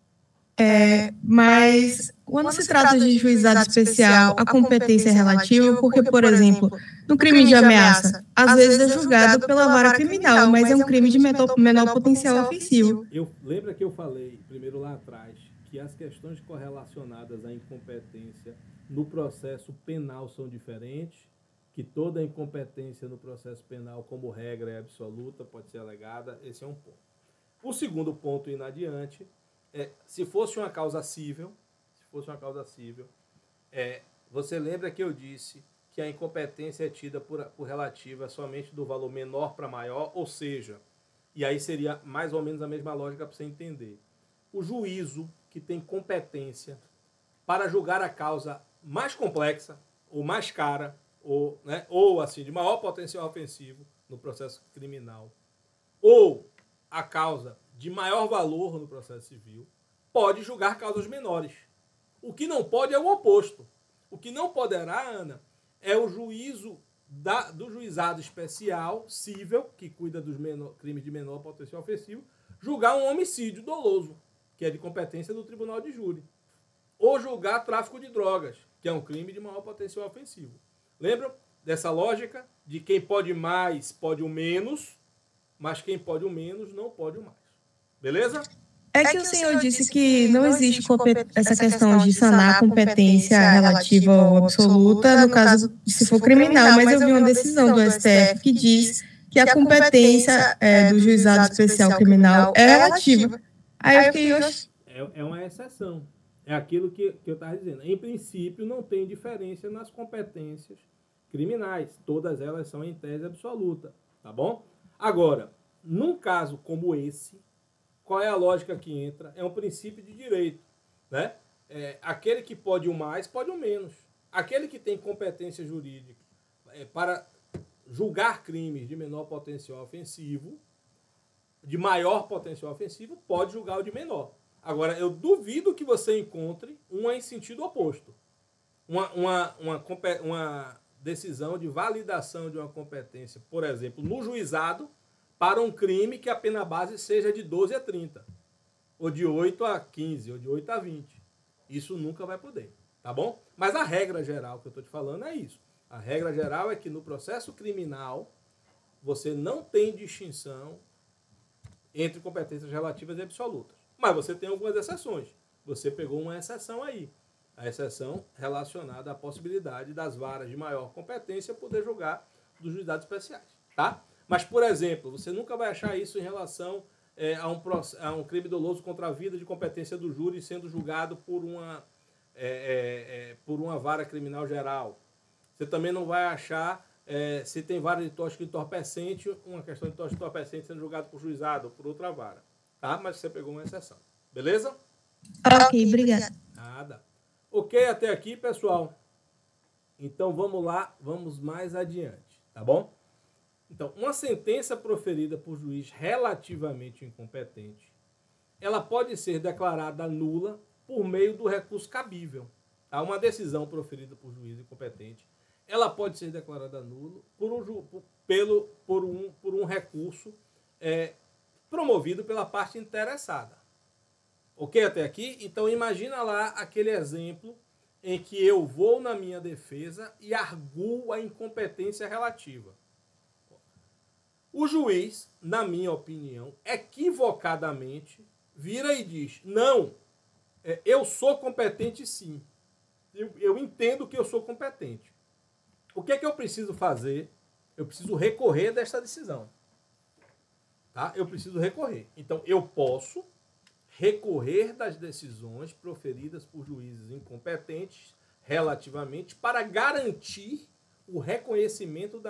Mas quando se trata de juizado especial, a competência é relativa porque, por exemplo, no crime de ameaça, às vezes é julgado pela vara criminal, mas é um crime de menor potencial ofensivo. Lembra que eu falei, primeiro lá atrás, que as questões correlacionadas à incompetência no processo penal são diferentes, que toda incompetência no processo penal, como regra, é absoluta, pode ser alegada. Esse é um ponto. O segundo ponto, indo adiante, se fosse uma causa cível, você lembra que eu disse que a incompetência é tida por relativa somente do valor menor para maior, ou seja, e aí seria mais ou menos a mesma lógica para você entender. O juízo que tem competência para julgar a causa mais complexa, ou mais cara, ou assim, de maior potencial ofensivo no processo criminal, ou a causa de maior valor no processo civil, pode julgar causas menores. O que não pode é o oposto. O que não poderá, Ana, é o juízo do juizado especial cível, que cuida dos crimes de menor potencial ofensivo, julgar um homicídio doloso, que é de competência do tribunal de júri. Ou julgar tráfico de drogas, que é um crime de maior potencial ofensivo. Lembram dessa lógica de quem pode mais pode o menos, mas quem pode o menos não pode o mais. Beleza? É que o senhor disse que não existe essa questão de sanar a competência relativa ou absoluta, no caso, se for criminal, mas eu vi uma decisão do STF que diz que a competência do juizado especial criminal é relativa. Aí eu fiquei... É uma exceção. É aquilo que eu estava dizendo. Em princípio, não tem diferença nas competências criminais. Todas elas são em tese absoluta. Tá bom? Agora, num caso como esse, qual é a lógica que entra? É um princípio de direito, né? Aquele que pode o mais, pode o menos. Aquele que tem competência jurídica para julgar crimes de menor potencial ofensivo, de maior potencial ofensivo, pode julgar o de menor. Agora, eu duvido que você encontre uma em sentido oposto. Uma decisão de validação de uma competência, por exemplo, no juizado, para um crime que a pena base seja de 12 a 30, ou de 8 a 15, ou de 8 a 20. Isso nunca vai poder, tá bom? Mas a regra geral que eu estou te falando é isso. A regra geral é que no processo criminal, você não tem distinção entre competências relativas e absolutas. Mas você tem algumas exceções. Você pegou uma exceção aí. A exceção relacionada à possibilidade das varas de maior competência poder julgar dos juizados especiais, tá? Mas, por exemplo, você nunca vai achar isso em relação a um crime doloso contra a vida de competência do júri sendo julgado por uma vara criminal geral. Você também não vai achar, se tem vara de tóxico entorpecente, uma questão de tóxico entorpecente sendo julgado por juizado ou por outra vara. Tá? Mas você pegou uma exceção. Beleza? Ok, obrigada. Nada. Ok, até aqui, pessoal. Então, vamos lá, vamos mais adiante, tá bom? Então, uma sentença proferida por juiz relativamente incompetente, ela pode ser declarada nula por meio do recurso cabível. Tá? Uma decisão proferida por juiz incompetente, ela pode ser declarada nula por um recurso promovido pela parte interessada. Ok até aqui? Então, imagina lá aquele exemplo em que eu vou na minha defesa e arguo a incompetência relativa. O juiz, na minha opinião, equivocadamente, vira e diz, não, eu sou competente sim. Eu entendo que eu sou competente. O que é que eu preciso fazer? Eu preciso recorrer desta decisão. Tá? Eu preciso recorrer. Então, eu posso recorrer das decisões proferidas por juízes incompetentes relativamente para garantir o reconhecimento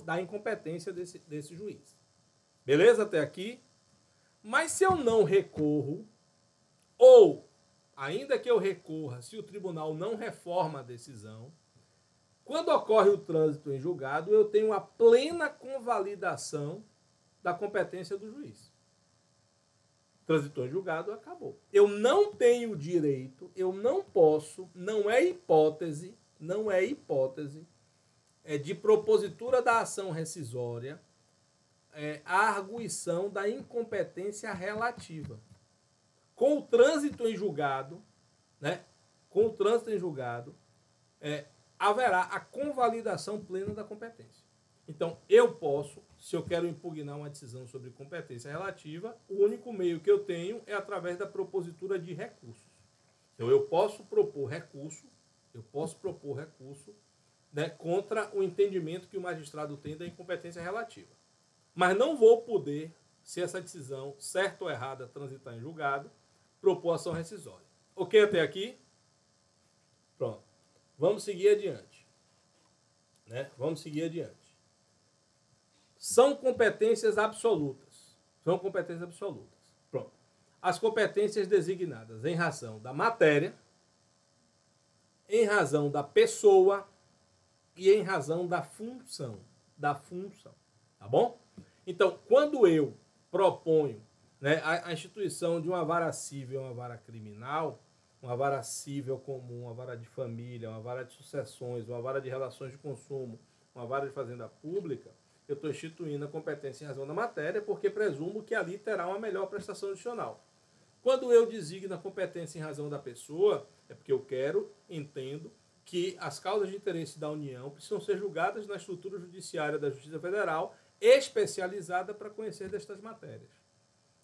da incompetência desse juiz. Beleza até aqui? Mas se eu não recorro, ou, ainda que eu recorra, se o tribunal não reforma a decisão, quando ocorre o trânsito em julgado, eu tenho a plena convalidação da competência do juiz. Transitou em julgado, acabou. Eu não tenho direito, eu não posso, não é hipótese, de propositura da ação rescisória, a arguição da incompetência relativa. Com o trânsito em julgado, né? Haverá a convalidação plena da competência. Então, eu posso, se eu quero impugnar uma decisão sobre competência relativa, o único meio que eu tenho é através da propositura de recursos. Então, eu posso propor recurso, né, contra o entendimento que o magistrado tem da incompetência relativa. Mas não vou poder, se essa decisão, certa ou errada, transitar em julgado, propor ação rescisória. Ok até aqui? Pronto. Vamos seguir adiante. Né? Vamos seguir adiante. São competências absolutas. São competências absolutas. Pronto. As competências designadas em razão da matéria, em razão da pessoa e em razão da função. Da função. Tá bom? Então, quando eu proponho, né, a instituição de uma vara civil e uma vara criminal, uma vara civil comum, uma vara de família, uma vara de sucessões, uma vara de relações de consumo, uma vara de fazenda pública, eu estou instituindo a competência em razão da matéria porque presumo que ali terá uma melhor prestação adicional. Quando eu designo a competência em razão da pessoa, é porque eu quero, entendo, que as causas de interesse da União precisam ser julgadas na estrutura judiciária da Justiça Federal, especializada para conhecer destas matérias.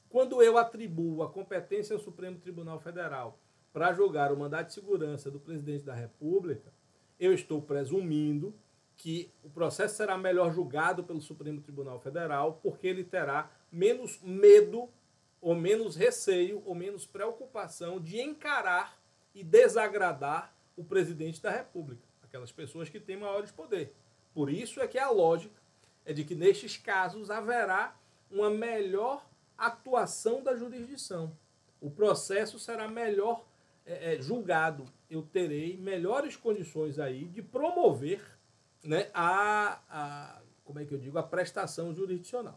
Quando eu atribuo a competência ao Supremo Tribunal Federal para julgar o mandado de segurança do presidente da República, eu estou presumindo que o processo será melhor julgado pelo Supremo Tribunal Federal porque ele terá menos medo ou menos receio ou menos preocupação de encarar e desagradar o presidente da República, aquelas pessoas que têm maiores poder. Por isso é que a lógica é de que nestes casos haverá uma melhor atuação da jurisdição. O processo será melhor julgado. Eu terei melhores condições aí de promover, né, como é que eu digo, a prestação jurisdicional.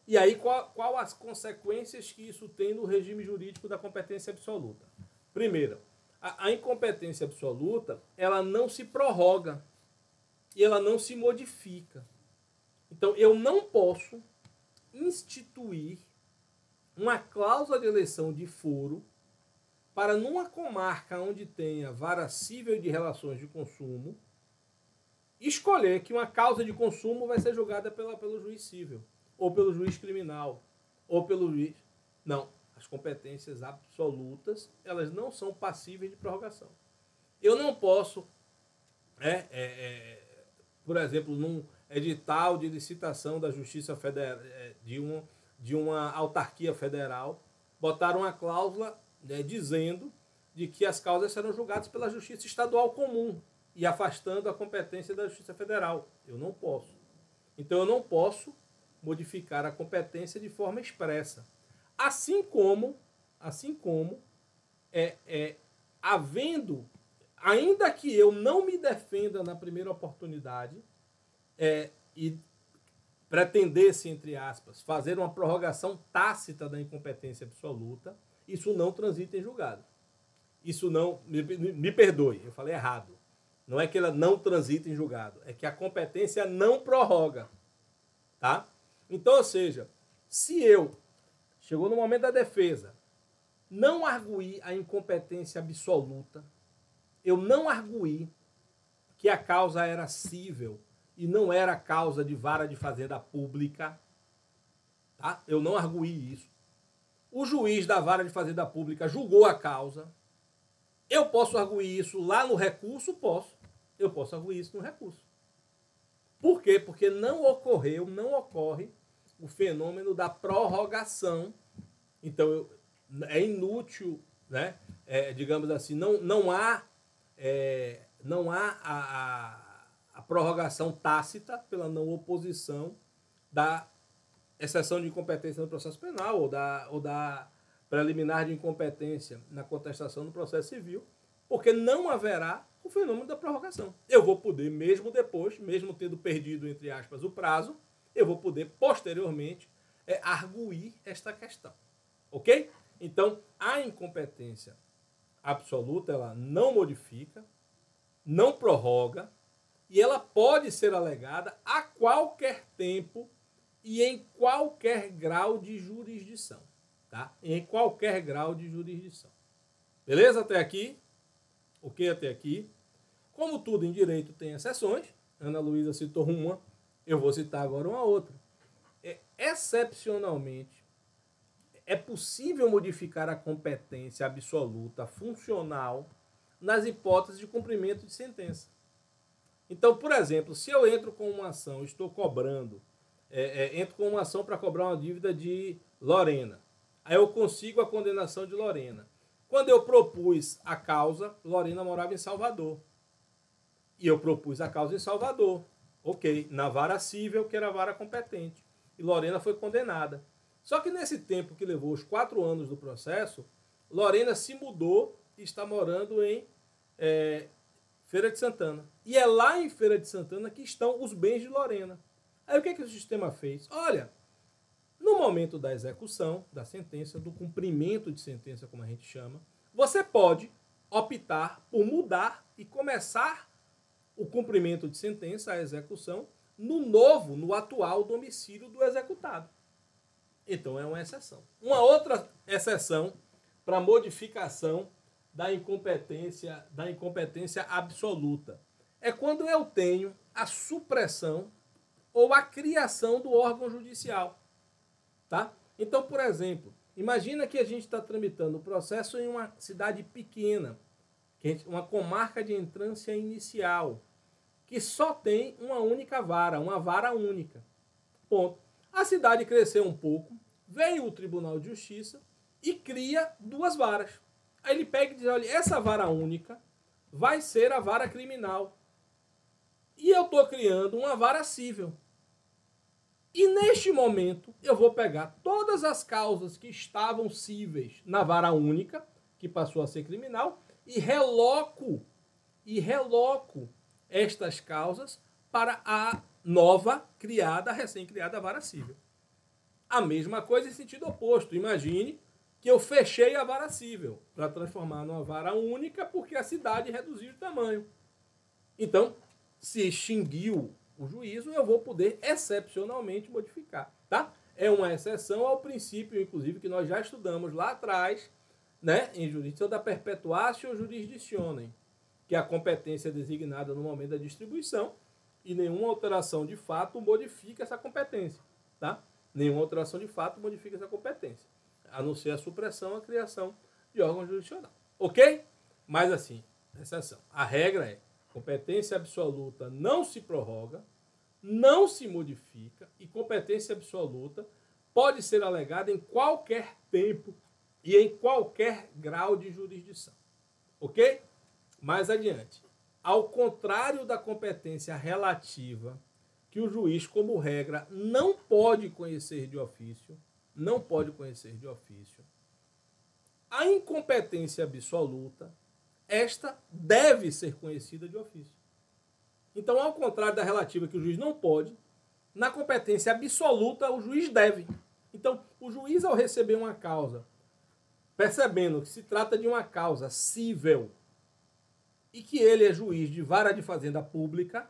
E aí, qual as consequências que isso tem no regime jurídico da competência absoluta? Primeiro, a incompetência absoluta, ela não se prorroga e ela não se modifica. Então, eu não posso instituir uma cláusula de eleição de foro para, numa comarca onde tenha vara civil de relações de consumo, escolher que uma causa de consumo vai ser julgada pelo juiz civil, ou pelo juiz criminal, ou pelo juiz... Não, as competências absolutas, elas não são passíveis de prorrogação. Eu não posso, por exemplo, num edital de licitação da Justiça Federal, de uma autarquia federal, botar uma cláusula, né, dizendo de que as causas serão julgadas pela Justiça Estadual Comum e afastando a competência da Justiça Federal. Eu não posso. Então, eu não posso modificar a competência de forma expressa. Assim como havendo, ainda que eu não me defenda na primeira oportunidade e pretendesse, entre aspas, fazer uma prorrogação tácita da incompetência absoluta, isso não transita em julgado. Isso não... Me perdoe, eu falei errado. Não é que ela não transita em julgado, é que a competência não prorroga. Tá? Então, ou seja, se eu, chegou no momento da defesa, não arguir a incompetência absoluta, eu não arguir que a causa era cível e não era causa de vara de fazenda pública, tá? Eu não arguí isso. O juiz da vara de fazenda pública julgou a causa. Eu posso arguir isso lá no recurso? Posso. Eu posso arguir isso no recurso. Por quê? Porque não ocorre o fenômeno da prorrogação. Então, é inútil, né? Digamos assim, não há a prorrogação tácita pela não oposição da exceção de incompetência no processo penal ou da preliminar de incompetência na contestação do processo civil, porque não haverá o fenômeno da prorrogação. Eu vou poder, mesmo depois, mesmo tendo perdido, entre aspas, o prazo, eu vou poder, posteriormente, arguir esta questão. Ok? Então, a incompetência absoluta, ela não modifica, não prorroga, e ela pode ser alegada a qualquer tempo e em qualquer grau de jurisdição. Tá? Em qualquer grau de jurisdição. Beleza até aqui? Ok até aqui? Como tudo em direito tem exceções, Ana Luísa citou uma, eu vou citar agora uma outra. Excepcionalmente, é possível modificar a competência absoluta funcional nas hipóteses de cumprimento de sentença. Então, por exemplo, se eu entro com uma ação, estou cobrando, entro com uma ação para cobrar uma dívida de Lorena, aí eu consigo a condenação de Lorena. Quando eu propus a causa, Lorena morava em Salvador. E eu propus a causa em Salvador. Ok, na vara cível, que era a vara competente. E Lorena foi condenada. Só que nesse tempo que levou os 4 anos do processo, Lorena se mudou e está morando em Feira de Santana. E é lá em Feira de Santana que estão os bens de Lorena. Aí o que o sistema fez? Olha, no momento da execução da sentença, do cumprimento de sentença, como a gente chama, você pode optar por mudar e começar o cumprimento de sentença, a execução, no atual domicílio do executado. Então é uma exceção. Uma outra exceção para modificação da incompetência absoluta é quando eu tenho a supressão ou a criação do órgão judicial. Tá? Então, por exemplo, imagina que a gente está tramitando o processo em uma cidade pequena, uma comarca de entrância inicial, que só tem uma única vara, uma vara única. Ponto. A cidade cresceu um pouco, veio o Tribunal de Justiça e cria 2 varas. Aí ele pega e diz, olha, essa vara única vai ser a vara criminal. E eu estou criando uma vara cível. E neste momento eu vou pegar todas as causas que estavam cíveis na vara única, que passou a ser criminal, e reloco estas causas para a nova criada, recém-criada vara cível. A mesma coisa em sentido oposto. Imagine que eu fechei a vara cível para transformar numa vara única porque a cidade reduziu de tamanho. Então, se extinguiu o juízo, eu vou poder excepcionalmente modificar. Tá? É uma exceção ao princípio, inclusive, que nós já estudamos lá atrás, né, em jurisdição da perpetuatio jurisdicionem, que é a competência designada no momento da distribuição, e nenhuma alteração de fato modifica essa competência. Tá? Nenhuma alteração de fato modifica essa competência, a não ser a supressão, a criação de órgão jurisdicional. Ok? Mas assim, exceção. A regra é: competência absoluta não se prorroga, não se modifica, e competência absoluta pode ser alegada em qualquer tempo e em qualquer grau de jurisdição. Ok? Mais adiante. Ao contrário da competência relativa, que o juiz, como regra, não pode conhecer de ofício, a incompetência absoluta, esta deve ser conhecida de ofício. Então, ao contrário da relativa, que o juiz não pode, na competência absoluta, o juiz deve. Então, o juiz, ao receber uma causa, percebendo que se trata de uma causa cível e que ele é juiz de vara de fazenda pública,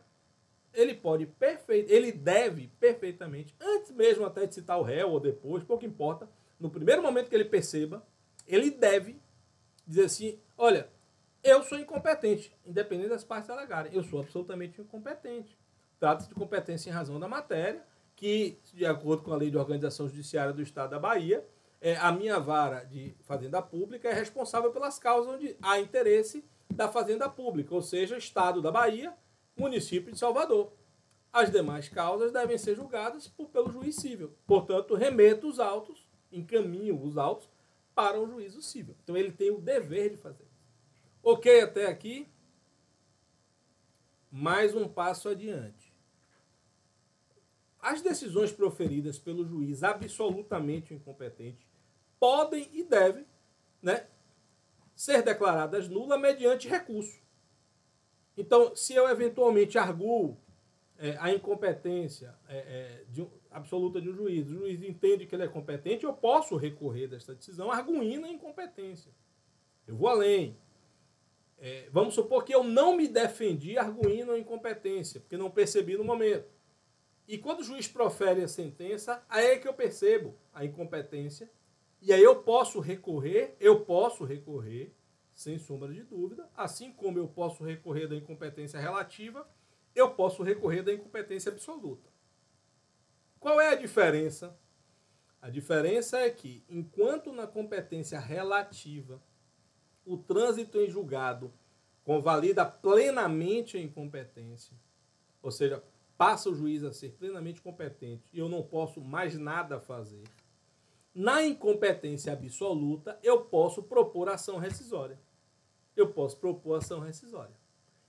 ele deve perfeitamente, antes mesmo até de citar o réu ou depois, pouco importa, no primeiro momento que ele perceba, ele deve dizer assim: olha, eu sou incompetente, independente das partes alegarem, eu sou absolutamente incompetente. Trata-se de competência em razão da matéria, que, de acordo com a Lei de Organização Judiciária do Estado da Bahia, a minha vara de fazenda pública é responsável pelas causas onde há interesse da fazenda pública, ou seja, Estado da Bahia, município de Salvador. As demais causas devem ser julgadas pelo juiz cível. Portanto, remeto os autos, encaminho os autos para um juízo cível. Então, ele tem o dever de fazer. Ok, até aqui. Mais um passo adiante. As decisões proferidas pelo juiz absolutamente incompetente podem e devem, né, ser declaradas nulas mediante recurso. Então, se eu eventualmente arguo a incompetência absoluta de um juiz, o juiz entende que ele é competente, eu posso recorrer desta decisão arguindo a incompetência. Eu vou além. Vamos supor que eu não me defendi arguindo a incompetência, porque não percebi no momento. E quando o juiz profere a sentença, aí é que eu percebo a incompetência, e aí eu posso recorrer, sem sombra de dúvida, assim como eu posso recorrer da incompetência relativa, eu posso recorrer da incompetência absoluta. Qual é a diferença? A diferença é que, enquanto na competência relativa, o trânsito em julgado convalida plenamente a incompetência, ou seja, passa o juiz a ser plenamente competente e eu não posso mais nada fazer. Na incompetência absoluta, eu posso propor ação rescisória. Eu posso propor ação rescisória.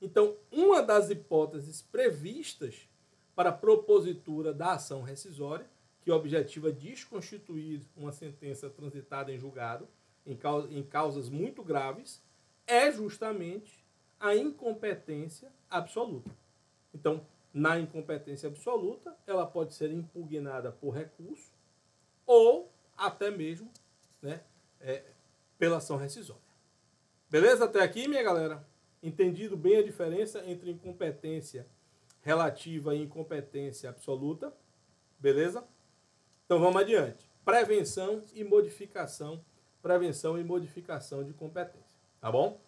Então, uma das hipóteses previstas para a propositura da ação rescisória, que objetiva desconstituir uma sentença transitada em julgado, em causas muito graves, é justamente a incompetência absoluta. Então, na incompetência absoluta, ela pode ser impugnada por recurso ou até mesmo, né, pela ação rescisória. Beleza até aqui, minha galera? Entendido bem a diferença entre incompetência relativa e incompetência absoluta? Beleza? Então vamos adiante. Prevenção e modificação de competência. Tá bom?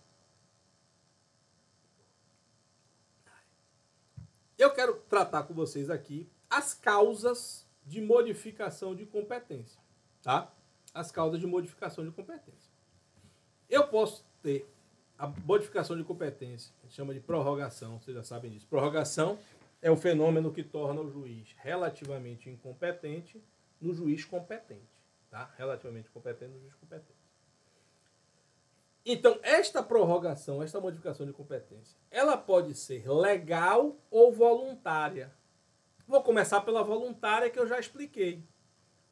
Eu quero tratar com vocês aqui as causas de modificação de competência. Tá? As causas de modificação de competência. Eu posso ter a modificação de competência, a gente chama de prorrogação, vocês já sabem disso. Prorrogação é o fenômeno que torna o juiz relativamente incompetente no juiz competente. Tá? Relativamente competente no juiz competente. Então, esta prorrogação, esta modificação de competência, ela pode ser legal ou voluntária. Vou começar pela voluntária, que eu já expliquei.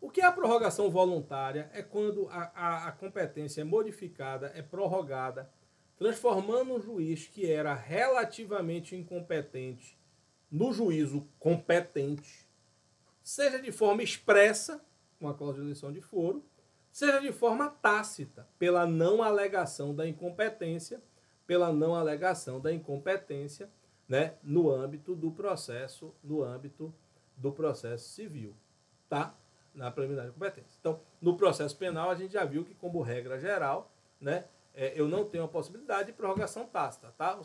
O que é a prorrogação voluntária? É quando a competência é modificada, é prorrogada, transformando um juiz que era relativamente incompetente no juízo competente, seja de forma expressa, com a cláusula de eleição de foro, seja de forma tácita, pela não alegação da incompetência, né, no âmbito do processo civil, tá? Na preliminar de competência. Então, no processo penal, a gente já viu que, como regra geral, né, eu não tenho a possibilidade de prorrogação tácita, tá? O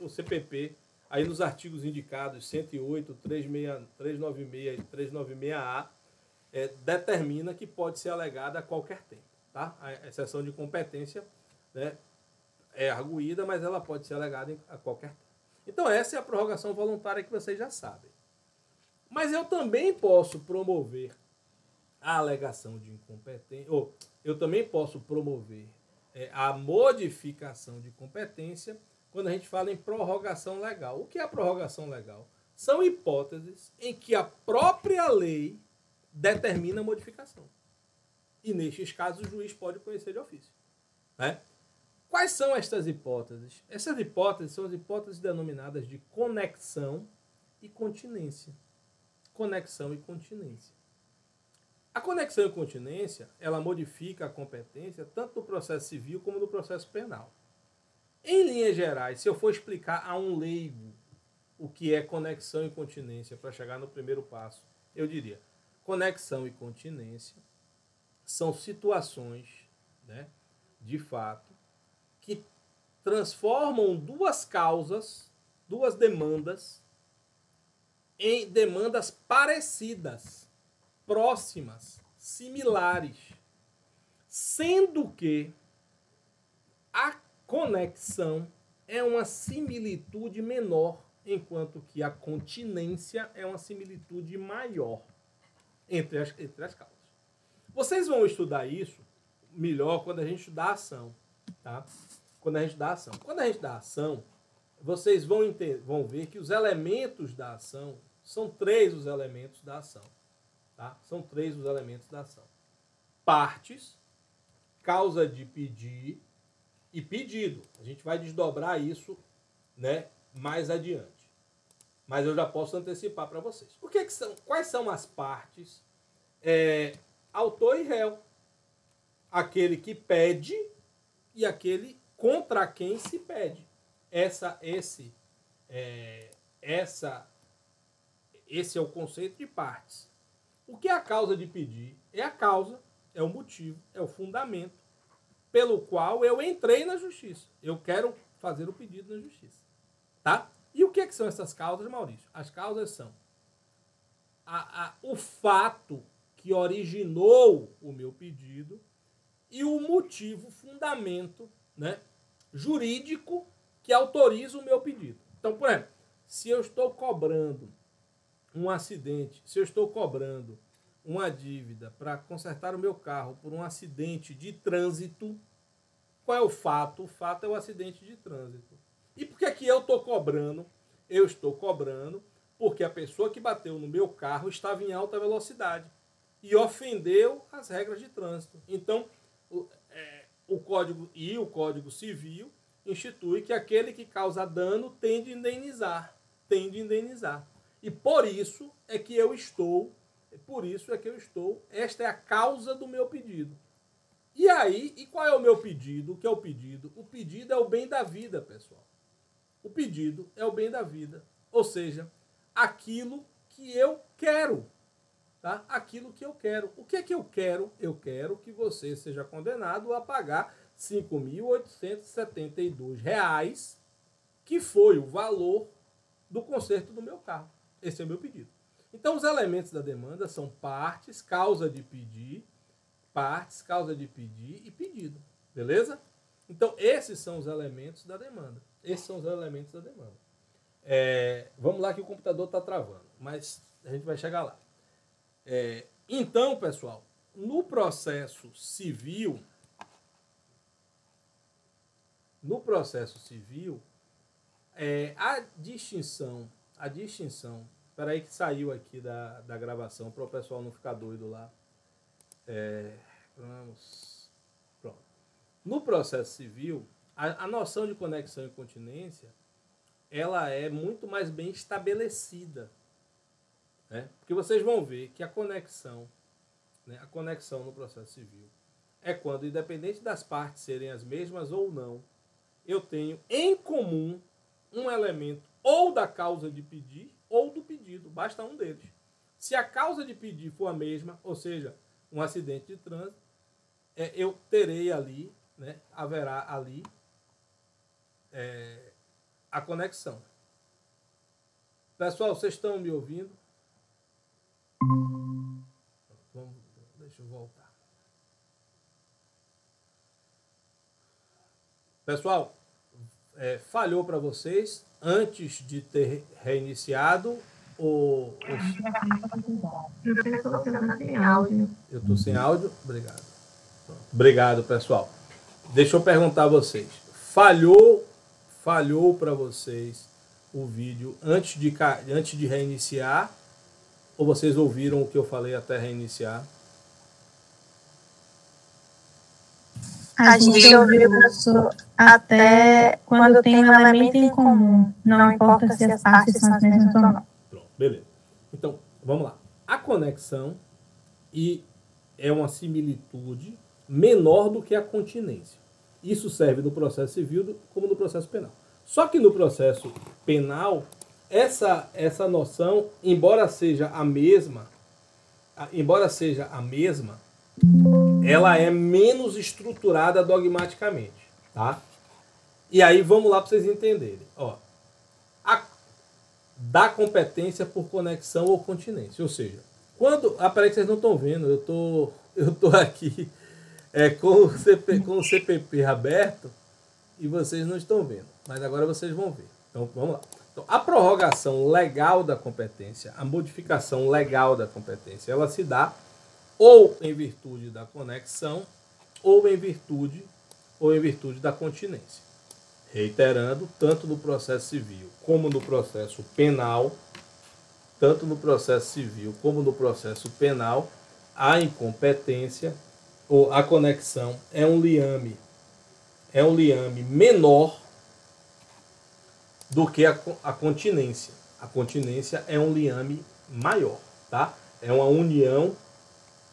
CPP, aí nos artigos indicados 108, 396 e 396A, determina que pode ser alegada a qualquer tempo, tá? A exceção de competência, né, é arguída, mas ela pode ser alegada a qualquer tempo. Então, essa é a prorrogação voluntária que vocês já sabem. Mas eu também posso promover a alegação de incompetência, ou eu também posso promover a modificação de competência quando a gente fala em prorrogação legal. O que é a prorrogação legal? São hipóteses em que a própria lei determina a modificação. E, nestes casos, o juiz pode conhecer de ofício. Né? Quais são estas hipóteses? Essas hipóteses são as hipóteses denominadas de conexão e continência. Conexão e continência. A conexão e continência, ela modifica a competência tanto no processo civil como no processo penal. Em linhas gerais, se eu for explicar a um leigo o que é conexão e continência para chegar no primeiro passo, eu diria: conexão e continência são situações, né, de fato, que transformam duas causas, duas demandas, em demandas parecidas, próximas, similares, sendo que a conexão é uma similitude menor, enquanto que a continência é uma similitude maior entre as causas. Vocês vão estudar isso melhor quando a gente estudar a ação, tá? Quando a gente dá ação, vocês vão ver que os elementos da ação são três os elementos da ação. Tá? São três os elementos da ação. Partes, causa de pedir e pedido. A gente vai desdobrar isso, né, mais adiante. Mas eu já posso antecipar para vocês. Quais são as partes? Autor e réu. Aquele que pede e aquele contra quem se pede. Esse é o conceito de partes. O que é a causa de pedir? É a causa, é o motivo, é o fundamento pelo qual eu entrei na justiça. Eu quero fazer o pedido na justiça. Tá? E o que são essas causas, Maurício? As causas são o fato que originou o meu pedido e o motivo, fundamento, né, jurídico que autoriza o meu pedido. Então, por exemplo, se eu estou cobrando um acidente, se eu estou cobrando uma dívida para consertar o meu carro por um acidente de trânsito, qual é o fato? O fato é o acidente de trânsito. E por que é que eu estou cobrando? Eu estou cobrando porque a pessoa que bateu no meu carro estava em alta velocidade e ofendeu as regras de trânsito. Então, o Código Civil institui que aquele que causa dano tem de indenizar. E por isso é que eu estou, esta é a causa do meu pedido. E aí, e qual é o meu pedido? O que é o pedido? O pedido é o bem da vida, pessoal. O pedido é o bem da vida. Ou seja, aquilo que eu quero. Tá? Aquilo que eu quero. O que é que eu quero? Eu quero que você seja condenado a pagar R$ 5.872, que foi o valor do conserto do meu carro. Esse é o meu pedido. Então, os elementos da demanda são partes, causa de pedir e pedido. Beleza? Então, esses são os elementos da demanda. Vamos lá que o computador está travando, mas a gente vai chegar lá. Então, pessoal, no processo civil, a distinção, espera aí que saiu aqui da gravação, para o pessoal não ficar doido lá. Pronto. No processo civil, a noção de conexão e continência, ela é muito mais bem estabelecida. Né? Porque vocês vão ver que a conexão no processo civil é quando, independente das partes serem as mesmas ou não, eu tenho em comum um elemento ou da causa de pedir ou do pedido, basta um deles. Se a causa de pedir for a mesma, ou seja, um acidente de trânsito, eu terei ali, né, haverá ali a conexão. Pessoal, vocês estão me ouvindo? Deixa eu voltar. Sem falhou para vocês antes de ter reiniciado ou... Eu estou sem áudio? Obrigado. Pronto. Obrigado, pessoal. Deixa eu perguntar a vocês. Falhou para vocês o vídeo antes de reiniciar? Ou vocês ouviram o que eu falei até reiniciar? A gente ouviu isso até quando tem um elemento em comum. Não importa se as partes são as mesmas ou não. Pronto, beleza. Então, vamos lá. A conexão é uma similitude menor do que a continência. Isso serve no processo civil como no processo penal. Só que no processo penal, essa noção, embora seja a mesma, ela é menos estruturada dogmaticamente, tá? E aí vamos lá para vocês entenderem. Da competência por conexão ou continência, ou seja, peraí que vocês não estão vendo, eu tô aqui com o CPP aberto e vocês não estão vendo, mas agora vocês vão ver. Então vamos lá. Então, a prorrogação legal da competência, a modificação legal da competência, ela se dá ou em virtude da conexão ou em virtude da continência. Reiterando, tanto no processo civil como no processo penal, a incompetência ou a conexão é um liame menor do que a continência. A continência é um liame maior, tá? É uma união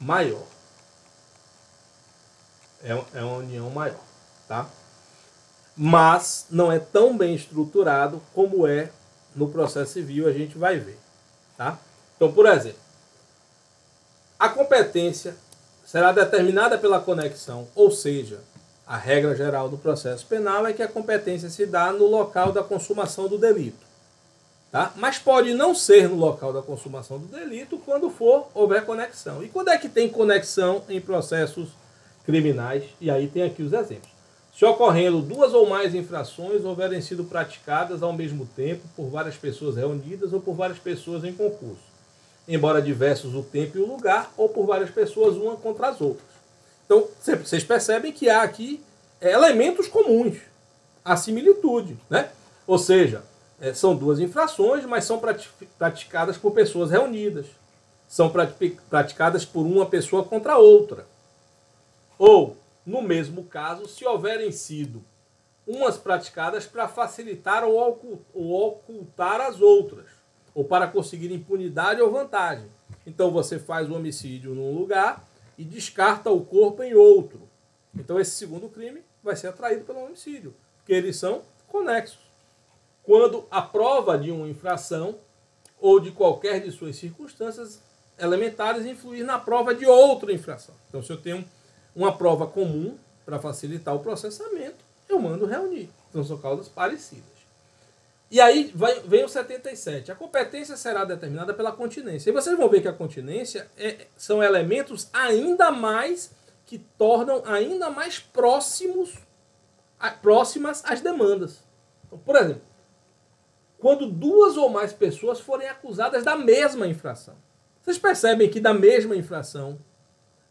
maior. É uma união maior, tá? Mas não é tão bem estruturado como é no processo civil, a gente vai ver, tá? Então, por exemplo, a competência será determinada pela conexão, ou seja, a regra geral do processo penal é que a competência se dá no local da consumação do delito, tá? Mas pode não ser no local da consumação do delito quando houver conexão. E quando é que tem conexão em processos criminais? E aí tem aqui os exemplos. Se ocorrendo duas ou mais infrações houverem sido praticadas ao mesmo tempo por várias pessoas reunidas ou por várias pessoas em concurso. embora diversos o tempo e o lugar, ou por várias pessoas, uma contra as outras. Então, vocês percebem que há aqui elementos comuns, a similitude, né? Ou seja, são duas infrações, mas são praticadas por pessoas reunidas. São praticadas por uma pessoa contra a outra. Ou, no mesmo caso, se houverem sido umas praticadas para facilitar ou ocultar as outras, ou para conseguir impunidade ou vantagem. Então você faz o homicídio num lugar e descarta o corpo em outro. Então esse segundo crime vai ser atraído pelo homicídio, porque eles são conexos. Quando a prova de uma infração ou de qualquer de suas circunstâncias elementares influir na prova de outra infração. Então se eu tenho uma prova comum para facilitar o processamento, eu mando reunir. Então são causas parecidas. E aí vem o 77. A competência será determinada pela continência. E vocês vão ver que a continência são elementos ainda mais que tornam ainda mais próximas às demandas. Então, por exemplo, quando duas ou mais pessoas forem acusadas da mesma infração. Vocês percebem que da mesma infração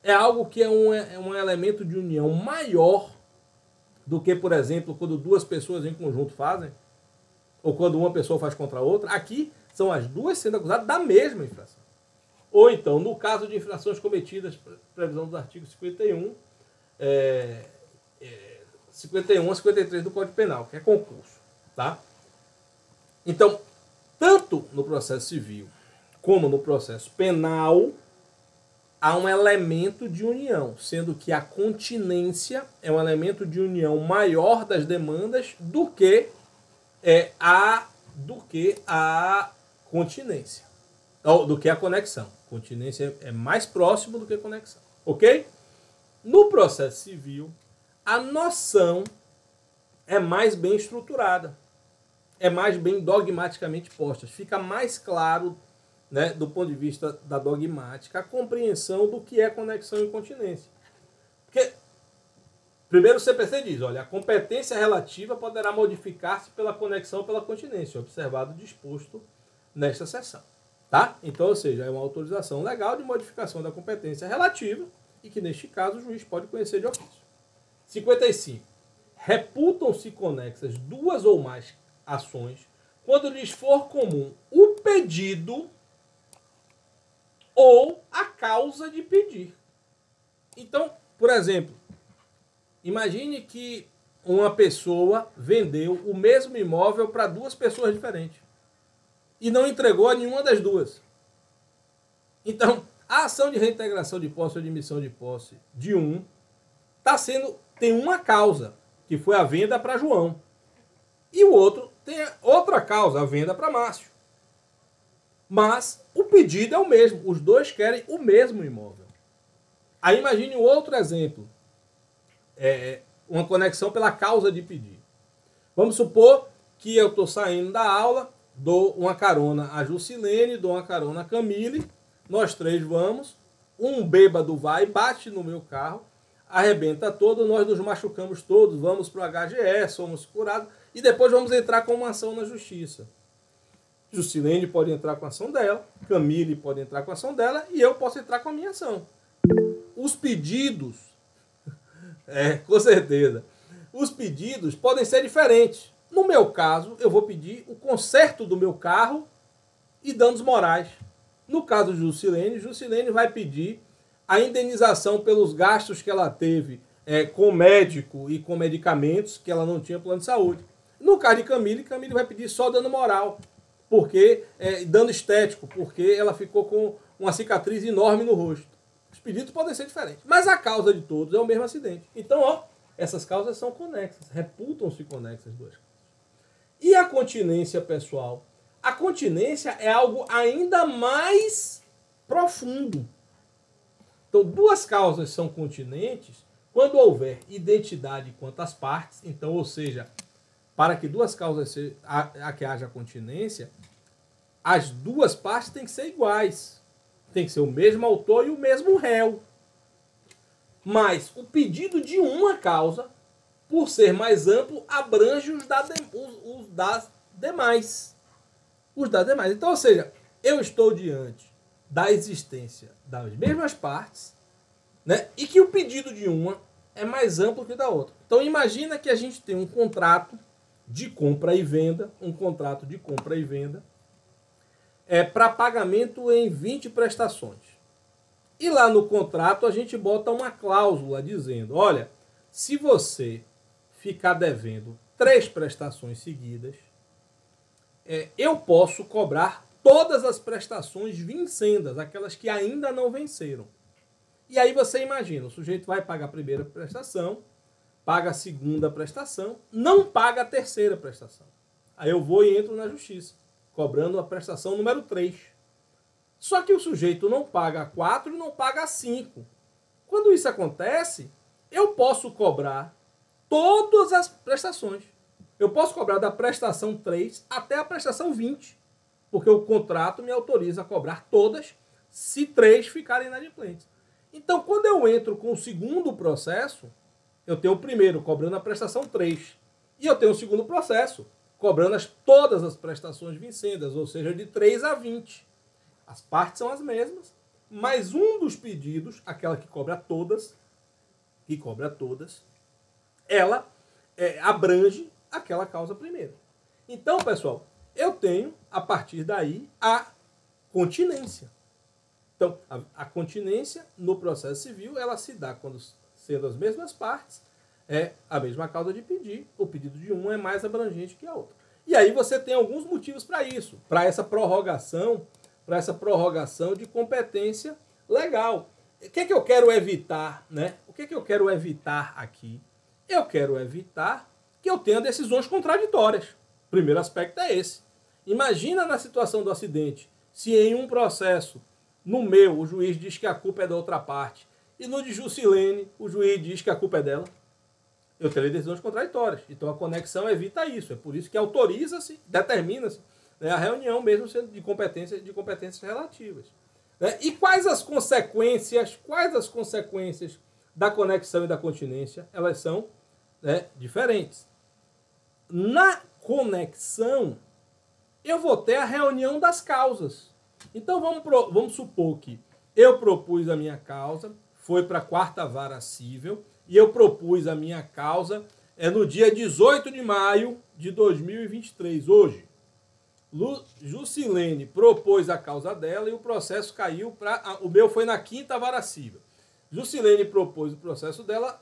é algo que é um elemento de união maior do que, por exemplo, quando duas pessoas em conjunto fazem, ou quando uma pessoa faz contra a outra. Aqui são as duas sendo acusadas da mesma infração. Ou então, no caso de infrações cometidas, previsão do artigo 51 a 53 do Código Penal, que é concurso. Tá? Então, tanto no processo civil como no processo penal, há um elemento de união, sendo que a continência é um elemento de união maior das demandas do que a continência, ou do que a conexão. Continência é mais próximo do que conexão, ok? No processo civil, a noção é mais bem estruturada, é mais bem dogmaticamente posta, fica mais claro, né, do ponto de vista da dogmática, a compreensão do que é conexão e continência. Porque, primeiro o CPC diz, olha, a competência relativa poderá modificar-se pela conexão ou pela continência, observado o disposto nesta seção. Tá? Então, ou seja, é uma autorização legal de modificação da competência relativa e que, neste caso, o juiz pode conhecer de ofício. 55. Reputam-se conexas duas ou mais ações quando lhes for comum o pedido ou a causa de pedir. Então, por exemplo, imagine que uma pessoa vendeu o mesmo imóvel para duas pessoas diferentes e não entregou a nenhuma das duas. Então, a ação de reintegração de posse ou de admissão de posse de um tem uma causa, que foi a venda para João. E o outro tem outra causa, a venda para Márcio. Mas o pedido é o mesmo. Os dois querem o mesmo imóvel. Aí imagine um outro exemplo. Uma conexão pela causa de pedir. Vamos supor que eu estou saindo da aula, dou uma carona a Jusilene, dou uma carona a Camille, nós três vamos, um bêbado vai, bate no meu carro, arrebenta todo, nós nos machucamos todos, vamos para o HGE, somos curados, e depois vamos entrar com uma ação na justiça. Jusilene pode entrar com a ação dela, Camille pode entrar com a ação dela, e eu posso entrar com a minha ação. Os pedidos, com certeza, os pedidos podem ser diferentes. No meu caso, eu vou pedir o conserto do meu carro e danos morais. No caso de Jusilene vai pedir a indenização pelos gastos que ela teve com médico e com medicamentos que ela não tinha plano de saúde. No caso de Camille vai pedir só dano moral, porque dano estético, porque ela ficou com uma cicatriz enorme no rosto. Os pedidos podem ser diferentes, mas a causa de todos é o mesmo acidente. Então, essas causas são conexas, reputam-se conexas as duas causas. E a continência, pessoal? A continência é algo ainda mais profundo. Então, duas causas são continentes quando houver identidade quanto às partes. Então, ou seja, para que duas causas que haja continência, as duas partes têm que ser iguais. Tem que ser o mesmo autor e o mesmo réu. Mas o pedido de uma causa, por ser mais amplo, abrange os das demais. Os das demais. Então, ou seja, eu estou diante da existência das mesmas partes, né, e que o pedido de uma é mais amplo que o da outra. Então imagina que a gente tem um contrato de compra e venda, para pagamento em 20 prestações. E lá no contrato a gente bota uma cláusula dizendo, olha, se você ficar devendo 3 prestações seguidas, eu posso cobrar todas as prestações vincendas, aquelas que ainda não venceram. E aí você imagina, o sujeito vai pagar a primeira prestação, paga a segunda prestação, não paga a terceira prestação. Aí eu vou e entro na justiça, cobrando a prestação número 3. Só que o sujeito não paga a 4 e não paga a 5. Quando isso acontece, eu posso cobrar todas as prestações. Eu posso cobrar da prestação 3 até a prestação 20, porque o contrato me autoriza a cobrar todas se 3 ficarem inadimplentes. Então, quando eu entro com o segundo processo, eu tenho o primeiro cobrando a prestação 3 e eu tenho o segundo processo cobrando todas as prestações vincendas, ou seja, de 3 a 20. As partes são as mesmas, mas um dos pedidos, aquela que cobra todas, ela abrange aquela causa primeira. Então, pessoal, eu tenho, a partir daí, a continência. Então, a continência no processo civil, ela se dá quando, sendo as mesmas partes, é a mesma causa de pedir, o pedido de um é mais abrangente que a outra. E aí você tem alguns motivos para isso, para essa prorrogação de competência legal. O que é que eu quero evitar, né? O que é que eu quero evitar aqui? Eu quero evitar que eu tenha decisões contraditórias. O primeiro aspecto é esse. Imagina na situação do acidente, se em um processo, no meu, o juiz diz que a culpa é da outra parte, e no de Jusilene, o juiz diz que a culpa é dela. Eu terei decisões contraditórias. Então a conexão evita isso. É por isso que autoriza-se, determina-se, né, a reunião mesmo sendo de competências relativas. Né? E quais as consequências da conexão e da continência? Elas são, né, diferentes. Na conexão, eu vou ter a reunião das causas. Então vamos supor que eu propus a minha causa, foi para a 4ª Vara Cível, e eu propus a minha causa no dia 18 de maio de 2023, hoje. Jusilene propôs a causa dela e o processo caiu para... O meu foi na 5ª Vara Cível. Jusilene propôs o processo dela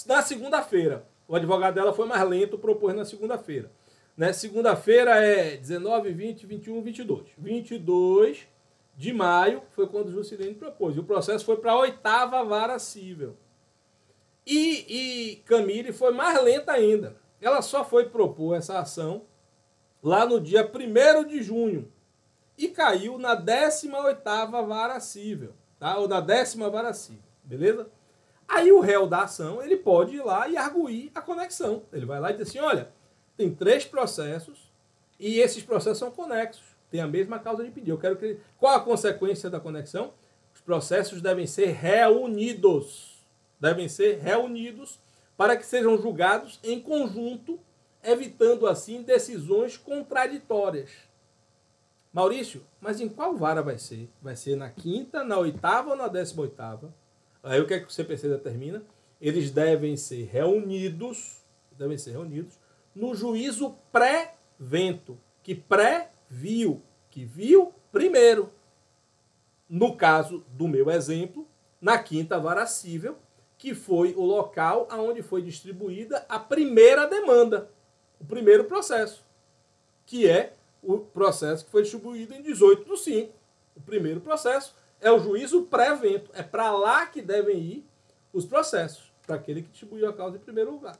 na segunda-feira. O advogado dela foi mais lento, propôs na segunda-feira. Né? Segunda-feira é 19, 20, 21, 22. 22 de maio foi quando Jusilene propôs. E o processo foi para a 8ª Vara Cível. E Camille foi mais lenta ainda. Ela só foi propor essa ação lá no dia 1º de junho. E caiu na 18ª Vara Cível. Tá? Ou na 10ª Vara Cível. Beleza? Aí o réu da ação, ele pode ir lá e arguir a conexão. Ele vai lá e diz assim, olha, tem 3 processos e esses processos são conexos. Tem a mesma causa de pedir. Qual a consequência da conexão? Os processos devem ser reunidos. Devem ser reunidos para que sejam julgados em conjunto, evitando assim decisões contraditórias. Maurício, mas em qual vara vai ser? Vai ser na 5ª, na 8ª ou na 18ª? Aí o que é que o CPC determina? Eles devem ser reunidos no juízo pré-vento, que que viu primeiro. No caso do meu exemplo, na 5ª Vara Cível, que foi o local onde foi distribuída a primeira demanda, o primeiro processo, que é o processo que foi distribuído em 18/5. O primeiro processo é o juízo pré-vento. É para lá que devem ir os processos, para aquele que distribuiu a causa em primeiro lugar.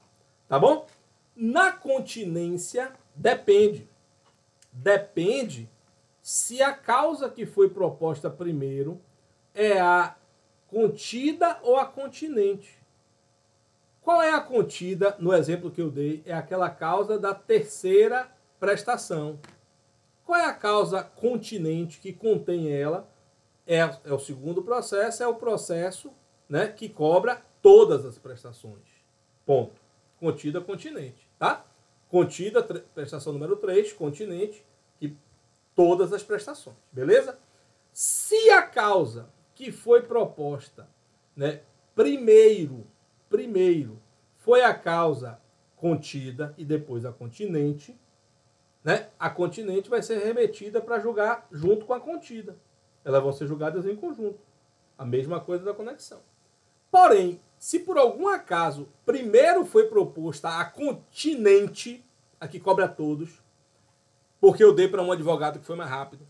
Tá bom? Na continência, depende se a causa que foi proposta primeiro é a contida ou a continente. Qual é a contida? No exemplo que eu dei, é aquela causa da 3ª prestação. Qual é a causa continente que contém ela? É o segundo processo, é o processo, né, que cobra todas as prestações. Ponto. Contida, continente. Tá? Contida, prestação número 3, continente, que todas as prestações, beleza? Se a causa que foi proposta, né, primeiro, foi a causa contida e depois a continente, né, a continente vai ser remetida para julgar junto com a contida. Elas vão ser julgadas em conjunto. A mesma coisa da conexão. Porém, se por algum acaso primeiro foi proposta a continente, a que cobre a todos, porque eu dei para um advogado que foi mais rápido,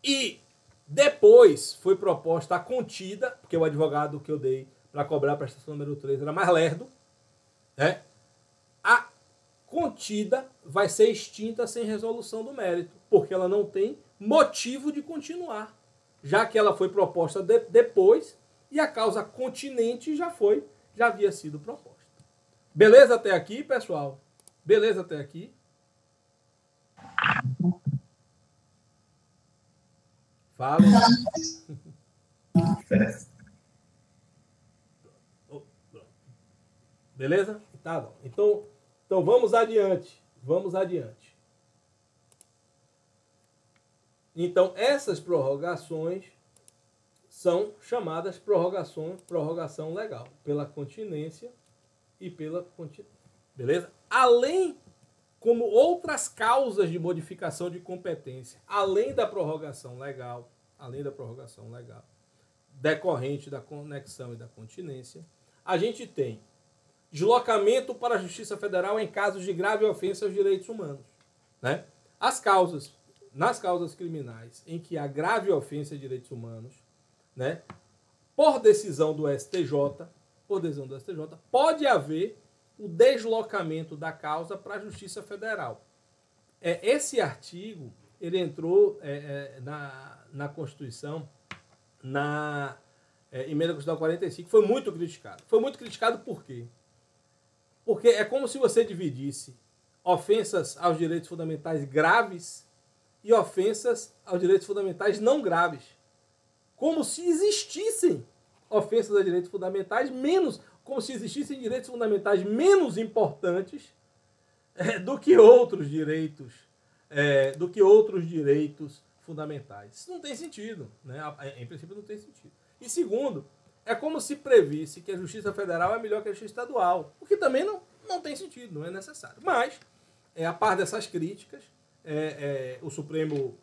e depois foi proposta a contida, porque o advogado que eu dei para cobrar a prestação número 3 era mais lerdo, né? A contida vai ser extinta sem resolução do mérito, porque ela não tem motivo de continuar, já que ela foi proposta depois e a causa continente já havia sido proposta. Beleza até aqui, pessoal? Beleza até aqui? Fala. Beleza? Tá bom. Então vamos adiante. Vamos adiante. Então, essas prorrogações são chamadas prorrogação legal, pela continência e pela continência. Beleza? Além, como outras causas de modificação de competência, além da prorrogação legal, decorrente da conexão e da continência, a gente tem deslocamento para a Justiça Federal em casos de grave ofensa aos direitos humanos, né? Nas causas criminais em que há grave ofensa a direitos humanos, né, por decisão do STJ, pode haver o deslocamento da causa para a Justiça Federal. Esse artigo ele entrou na Constituição, na Emenda Constitucional 45, foi muito criticado. Foi muito criticado por quê? Porque é como se você dividisse ofensas aos direitos fundamentais graves e ofensas aos direitos fundamentais não graves. Como se existissem ofensas a direitos fundamentais como se existissem direitos fundamentais menos importantes do que outros direitos fundamentais. Isso não tem sentido, né? Em princípio não tem sentido. E segundo, é como se previsse que a Justiça Federal é melhor que a Justiça Estadual, o que também não tem sentido, não é necessário. Mas, a par dessas críticas, o Supremo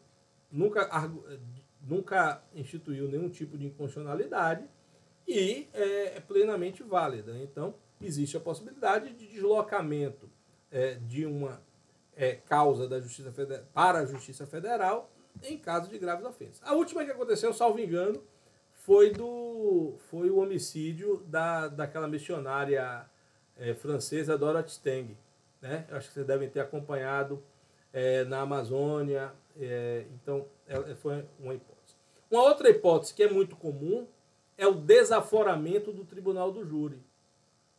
nunca instituiu nenhum tipo de inconstitucionalidade e é plenamente válida. Então, existe a possibilidade de deslocamento de uma causa da Justiça Federal para a Justiça Federal em caso de graves ofensas. A última que aconteceu, salvo engano, foi o homicídio daquela missionária francesa Dorothy Stang, né? Eu acho que vocês devem ter acompanhado na Amazônia. Então, foi uma hipótese. Uma outra hipótese que é muito comum é o desaforamento do tribunal do júri.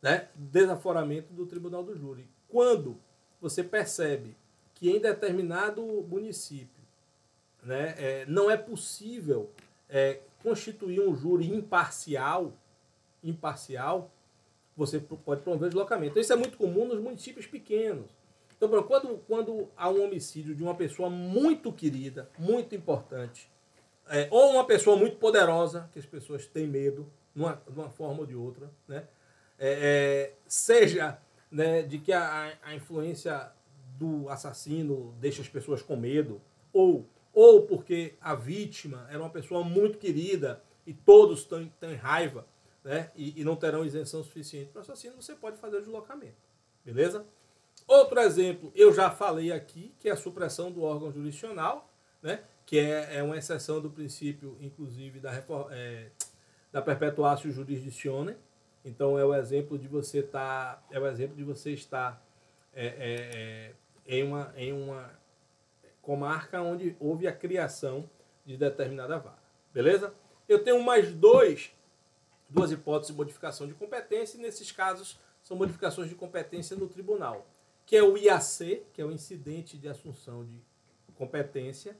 Né? Desaforamento do tribunal do júri. Quando você percebe que em determinado município, né, não é possível constituir um júri imparcial, você pode promover o deslocamento. Isso é muito comum nos municípios pequenos. Então, quando há um homicídio de uma pessoa muito querida, muito importante, ou uma pessoa muito poderosa, que as pessoas têm medo, de uma forma ou de outra, né? Seja, né, de que a influência do assassino deixa as pessoas com medo, ou porque a vítima era uma pessoa muito querida e todos têm raiva, né, e não terão isenção suficiente para o assassino, você pode fazer o deslocamento. Beleza? Outro exemplo, eu já falei aqui, que é a supressão do órgão jurisdicional, né, que é uma exceção do princípio, inclusive, da perpetuatio jurisdictionem. Então, é o exemplo de você estar em uma comarca onde houve a criação de determinada vara. Beleza? Eu tenho mais duas hipóteses de modificação de competência, e nesses casos são modificações de competência no tribunal, que é o IAC, que é o incidente de assunção de competência,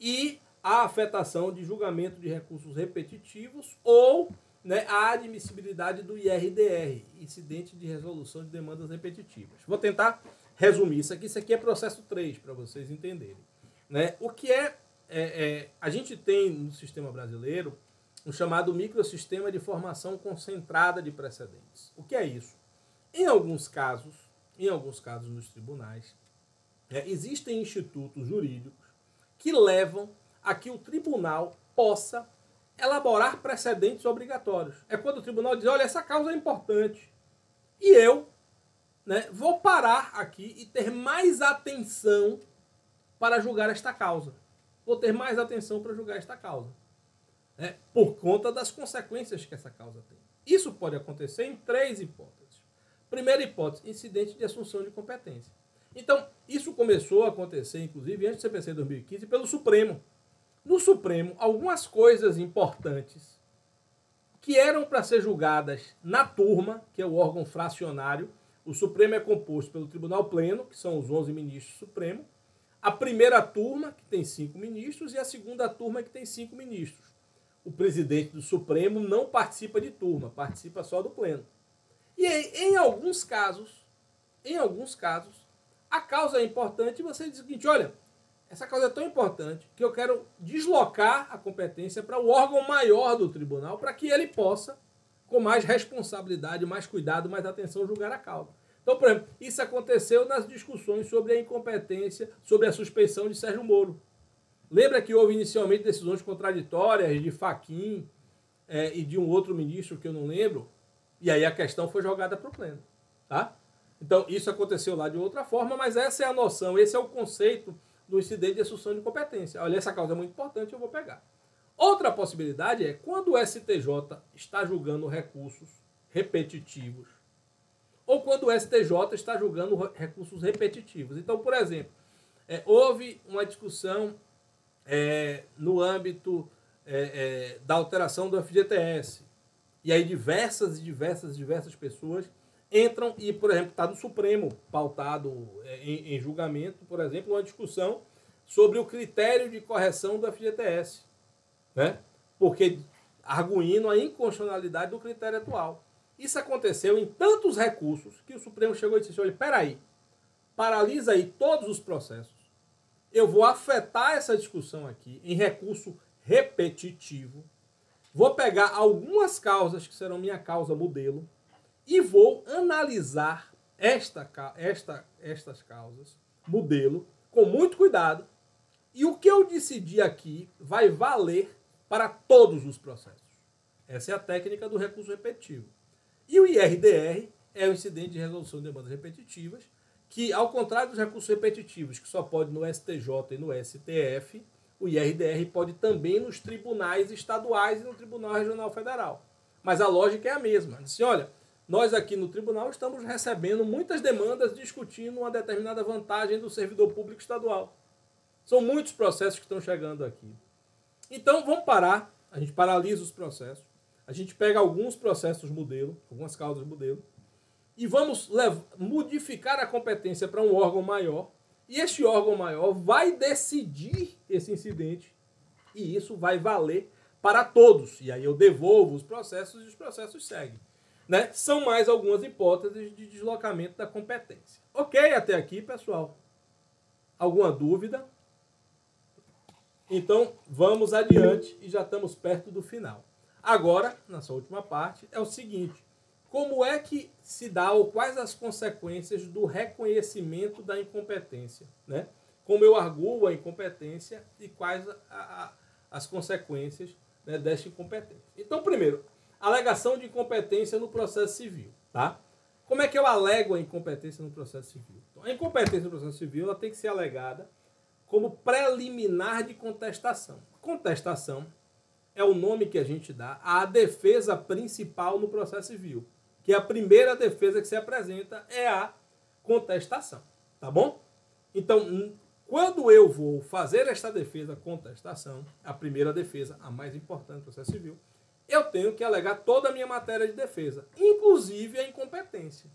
e a afetação de julgamento de recursos repetitivos ou, né, a admissibilidade do IRDR, incidente de resolução de demandas repetitivas. Vou tentar resumir isso aqui. Isso aqui é processo 3, para vocês entenderem. né? O que a gente tem no sistema brasileiro um chamado microsistema de formação concentrada de precedentes. O que é isso? Em alguns casos nos tribunais, existem institutos jurídicos que levam a que o tribunal possa elaborar precedentes obrigatórios. É quando o tribunal diz, olha, essa causa é importante e eu, né, vou parar aqui e ter mais atenção para julgar esta causa. Vou ter mais atenção para julgar esta causa. Por conta das consequências que essa causa tem. Isso pode acontecer em 3 hipóteses. Primeira hipótese, incidente de assunção de competência. Então, isso começou a acontecer, inclusive, antes do CPC 2015, pelo Supremo. No Supremo, algumas coisas importantes que eram para ser julgadas na turma, que é o órgão fracionário. O Supremo é composto pelo Tribunal Pleno, que são os 11 ministros do Supremo, a primeira turma, que tem 5 ministros, e a segunda turma, que tem 5 ministros. O presidente do Supremo não participa de turma, participa só do Pleno. E em alguns casos, a causa é importante e você diz o seguinte, olha, essa causa é tão importante que eu quero deslocar a competência para o órgão maior do tribunal para que ele possa, com mais responsabilidade, mais cuidado, mais atenção, julgar a causa. Então, por exemplo, isso aconteceu nas discussões sobre a incompetência, sobre a suspeição de Sérgio Moro. Lembra que houve inicialmente decisões contraditórias de Fachin e de um outro ministro que eu não lembro? E aí a questão foi jogada para o Pleno. Tá? Então, isso aconteceu lá de outra forma, mas essa é a noção, esse é o conceito do incidente de assunção de competência. Olha, essa causa é muito importante, eu vou pegar. Outra possibilidade é quando o STJ está julgando recursos repetitivos ou quando o STJ está julgando recursos repetitivos. Então, por exemplo, houve uma discussão no âmbito da alteração do FGTS. E aí diversas pessoas entram e, por exemplo, está no Supremo pautado em julgamento, por exemplo, uma discussão sobre o critério de correção do FGTS, né? Porque arguindo a inconstitucionalidade do critério atual. Isso aconteceu em tantos recursos que o Supremo chegou e disse, olha, peraí, paralisa aí todos os processos. Eu vou afetar essa discussão aqui em recurso repetitivo. Vou pegar algumas causas que serão minha causa modelo e vou analisar estas causas modelo com muito cuidado. E o que eu decidi aqui vai valer para todos os processos. Essa é a técnica do recurso repetitivo. E o IRDR é o incidente de resolução de demandas repetitivas, que, ao contrário dos recursos repetitivos, que só pode no STJ e no STF, o IRDR pode também nos tribunais estaduais e no Tribunal Regional Federal. Mas a lógica é a mesma. Assim, olha, nós aqui no tribunal estamos recebendo muitas demandas discutindo uma determinada vantagem do servidor público estadual. São muitos processos que estão chegando aqui. Então, vamos parar, a gente paralisa os processos, a gente pega alguns processos modelo, algumas causas modelo, e vamos modificar a competência para um órgão maior, e este órgão maior vai decidir esse incidente, e isso vai valer para todos. E aí eu devolvo os processos e os processos seguem. Né? São mais algumas hipóteses de deslocamento da competência. Ok, até aqui, pessoal? Alguma dúvida? Então, vamos adiante e já estamos perto do final. Agora, nossa última parte, é o seguinte. Como é que se dá ou quais as consequências do reconhecimento da incompetência? Né? Como eu arguo a incompetência e quais as consequências, né, desta incompetência. Então, primeiro, alegação de incompetência no processo civil. Tá? Como é que eu alego a incompetência no processo civil? Então, a incompetência no processo civil ela tem que ser alegada como preliminar de contestação. Contestação é o nome que a gente dá à defesa principal no processo civil, que é a primeira defesa que se apresenta é a contestação, tá bom? Então, quando eu vou fazer esta defesa contestação, a primeira defesa, a mais importante do processo civil, eu tenho que alegar toda a minha matéria de defesa, inclusive a incompetência.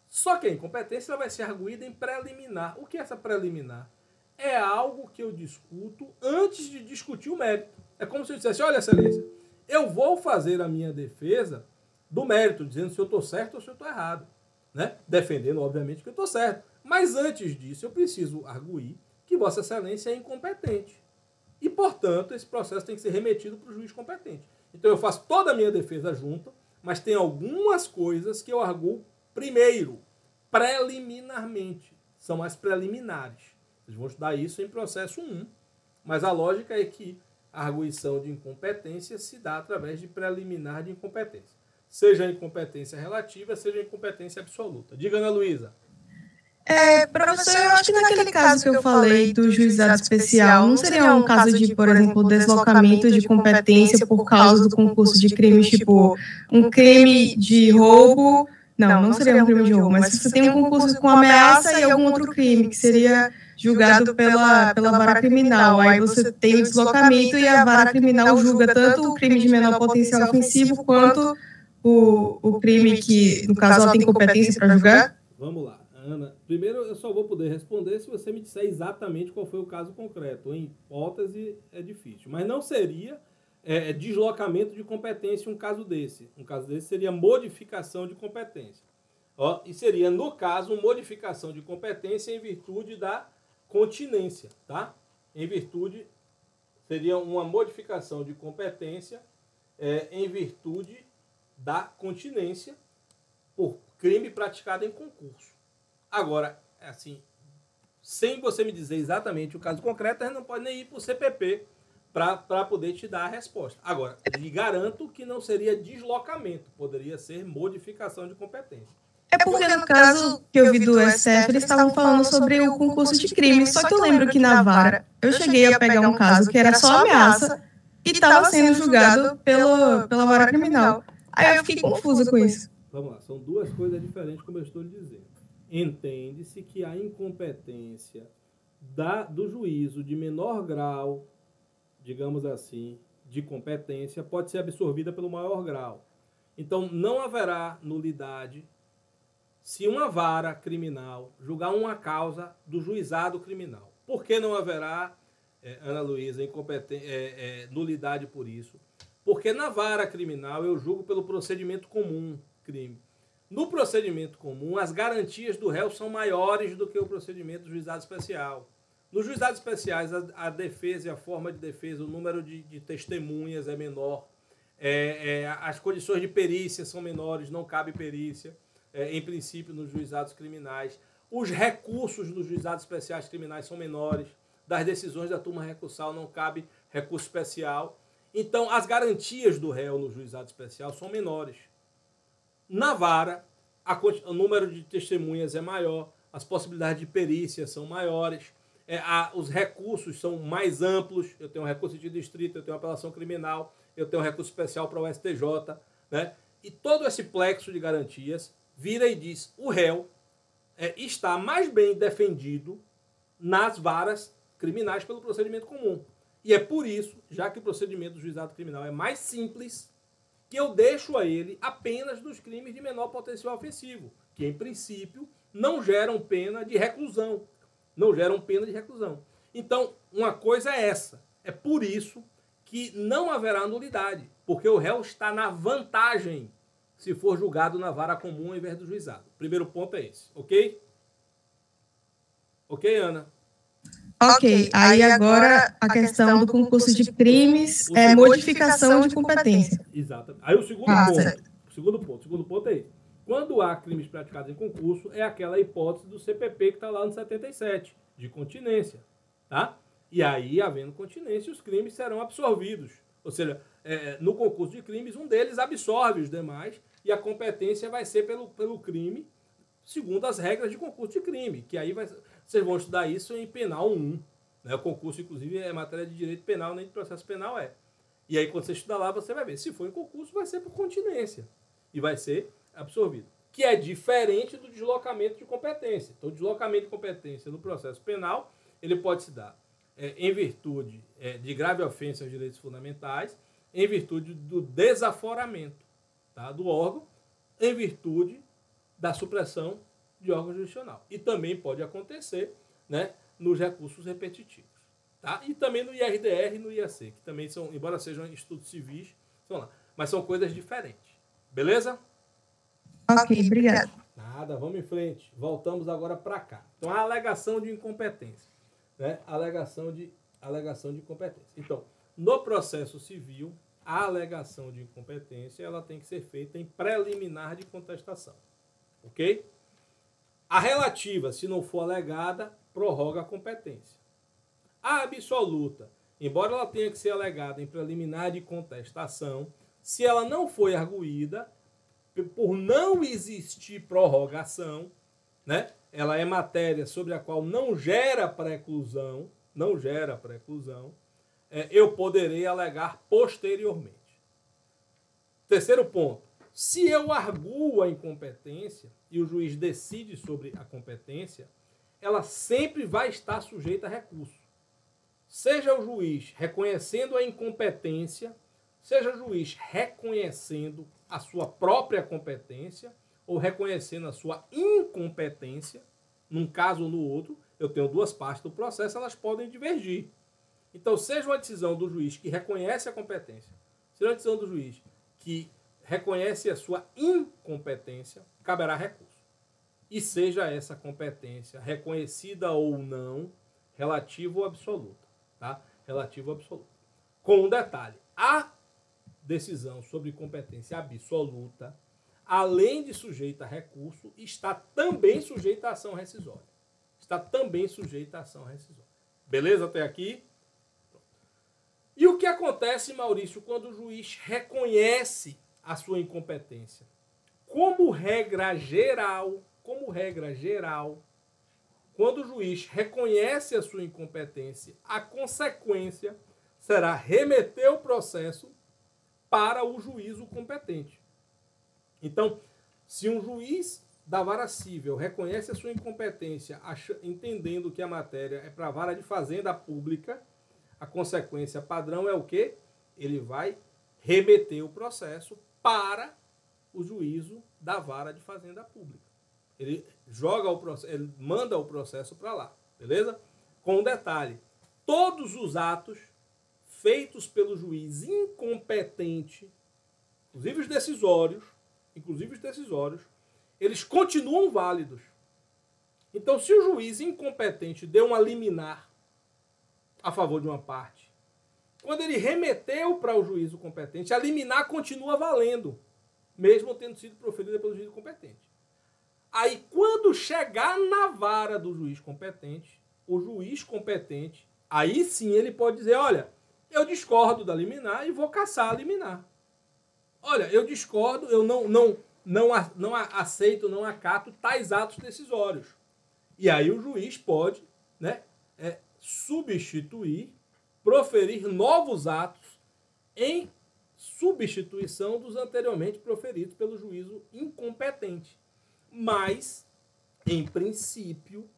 Só que a incompetência ela vai ser arguída em preliminar. O que é essa preliminar? É algo que eu discuto antes de discutir o mérito. É como se eu dissesse, olha, excelência, eu vou fazer a minha defesa do mérito, dizendo se eu estou certo ou se eu estou errado. Né? Defendendo, obviamente, que eu estou certo. Mas antes disso, eu preciso arguir que Vossa Excelência é incompetente. E, portanto, esse processo tem que ser remetido para o juiz competente. Então, eu faço toda a minha defesa junto, mas tem algumas coisas que eu arguo primeiro, preliminarmente. São as preliminares. Vocês vão estudar isso em processo 1. Mas a lógica é que a arguição de incompetência se dá através de preliminar de incompetência. Seja incompetência relativa, seja incompetência absoluta. Diga, Ana Luísa. Professor, eu acho que naquele caso que eu falei do juizado especial, não seria um caso de, por exemplo, deslocamento de competência por causa do concurso de crimes, tipo, um crime de roubo. Não seria um crime de roubo, mas se você tem um concurso com ameaça e algum outro crime, que seria julgado pela vara criminal. Aí você tem o deslocamento e a vara criminal julga tanto o crime de menor potencial ofensivo quanto o crime que, no caso, ela tem competência para julgar? Vamos lá, Ana. Primeiro, eu só vou poder responder se você me disser exatamente qual foi o caso concreto. Em hipótese, é difícil. Mas não seria deslocamento de competência um caso desse. Um caso desse seria modificação de competência. E seria, no caso, modificação de competência em virtude da continência, tá? Em virtude, seria uma modificação de competência em virtude da continência por crime praticado em concurso. Agora, assim, sem você me dizer exatamente o caso concreto, a gente não pode nem ir para o CPP para poder te dar a resposta. Agora, lhe garanto que não seria deslocamento, poderia ser modificação de competência. Porque no caso que eu vi do STF, eles estavam falando sobre o concurso de crime, só que eu lembro que na vara eu cheguei a pegar um caso que era só ameaça e estava sendo julgado pela vara criminal. Aí eu fiquei confusa com isso. Vamos lá, são duas coisas diferentes, como eu estou lhe dizendo. Entende-se que a incompetência do juízo de menor grau, digamos assim, de competência, pode ser absorvida pelo maior grau. Então, não haverá nulidade se uma vara criminal julgar uma causa do juizado criminal. Por que não haverá, Ana Luísa, nulidade por isso? Porque na vara criminal eu julgo pelo procedimento comum crime. No procedimento comum, as garantias do réu são maiores do que o procedimento do juizado especial. Nos juizados especiais, a defesa e a forma de defesa, o número de testemunhas é menor, as condições de perícia são menores, não cabe perícia, em princípio, nos juizados criminais. Os recursos nos juizados especiais criminais são menores, das decisões da turma recursal não cabe recurso especial. Então, as garantias do réu no juizado especial são menores. Na vara, o número de testemunhas é maior, as possibilidades de perícia são maiores, os recursos são mais amplos. Eu tenho um recurso de distrito, eu tenho uma apelação criminal, eu tenho um recurso especial para o STJ, né? E todo esse plexo de garantias vira e diz: o réu está mais bem defendido nas varas criminais pelo procedimento comum. E é por isso, já que o procedimento do juizado criminal é mais simples, que eu deixo a ele apenas dos crimes de menor potencial ofensivo, que, em princípio, não geram pena de reclusão. Não geram pena de reclusão. Então, uma coisa é essa. É por isso que não haverá nulidade, porque o réu está na vantagem se for julgado na vara comum ao invés do juizado. O primeiro ponto é esse, ok? Ok, Ana? Ok, aí agora a questão do concurso de crimes é modificação de competência. Exatamente. Aí o segundo ponto é esse. Quando há crimes praticados em concurso, é aquela hipótese do CPP que está lá no 77, de continência, tá? E aí, havendo continência, os crimes serão absorvidos. Ou seja, no concurso de crimes, um deles absorve os demais e a competência vai ser pelo crime, segundo as regras de concurso de crime, que aí vocês vão estudar isso em penal 1. Né? O concurso, inclusive, é matéria de direito penal, nem de processo penal é. E aí, quando você estudar lá, você vai ver. Se for em concurso, vai ser por continência. E vai ser absorvido. Que é diferente do deslocamento de competência. Então, o deslocamento de competência no processo penal, ele pode se dar em virtude de grave ofensa aos direitos fundamentais, em virtude do desaforamento, tá, do órgão, em virtude da supressão de órgão jurisdicional. E também pode acontecer, né, nos recursos repetitivos. Tá? E também no IRDR e no IAC, que também são, embora sejam estudos civis, são lá. Mas são coisas diferentes. Beleza? Ok, obrigado. Nada, vamos em frente. Voltamos agora para cá. Então, a alegação de incompetência. né? Alegação de incompetência. Então, no processo civil, a alegação de incompetência ela tem que ser feita em preliminar de contestação. Ok? A relativa, se não for alegada, prorroga a competência. A absoluta, embora ela tenha que ser alegada em preliminar de contestação, se ela não foi arguída, por não existir prorrogação, né, ela é matéria sobre a qual não gera preclusão, eu poderei alegar posteriormente. Terceiro ponto, se eu arguo a incompetência e o juiz decide sobre a competência, ela sempre vai estar sujeita a recurso. Seja o juiz reconhecendo a incompetência, seja o juiz reconhecendo a sua própria competência ou reconhecendo a sua incompetência, num caso ou no outro, eu tenho duas partes do processo, elas podem divergir. Então, seja uma decisão do juiz que reconhece a competência, seja uma decisão do juiz que reconhece a sua incompetência, caberá recurso. E seja essa competência reconhecida ou não, relativa ou absoluta. Tá? Relativa ou absoluta. Com um detalhe, a decisão sobre competência absoluta, além de sujeita a recurso, está também sujeita à ação rescisória. Beleza até aqui? E o que acontece, Maurício, quando o juiz reconhece a sua incompetência? Como regra geral, quando o juiz reconhece a sua incompetência, a consequência será remeter o processo para o juízo competente. Então, se um juiz da vara civil reconhece a sua incompetência, entendendo que a matéria é para a vara de fazenda pública, a consequência padrão é o quê? Ele vai remeter o processo para o juízo da vara de fazenda pública. Ele ele manda o processo para lá, beleza? Com um detalhe, todos os atos feitos pelo juiz incompetente, inclusive os decisórios, eles continuam válidos. Então, se o juiz incompetente deu uma liminar a favor de uma parte, quando ele remeteu para o juízo competente, a liminar continua valendo, mesmo tendo sido proferida pelo juízo competente. Aí, quando chegar na vara do juiz competente, o juiz competente, aí sim ele pode dizer, olha, eu discordo da liminar e vou cassar a liminar. Olha, eu discordo, eu não aceito, não acato tais atos decisórios. E aí o juiz pode, né, substituir, proferir novos atos em substituição dos anteriormente proferidos pelo juízo incompetente. Mas, em princípio,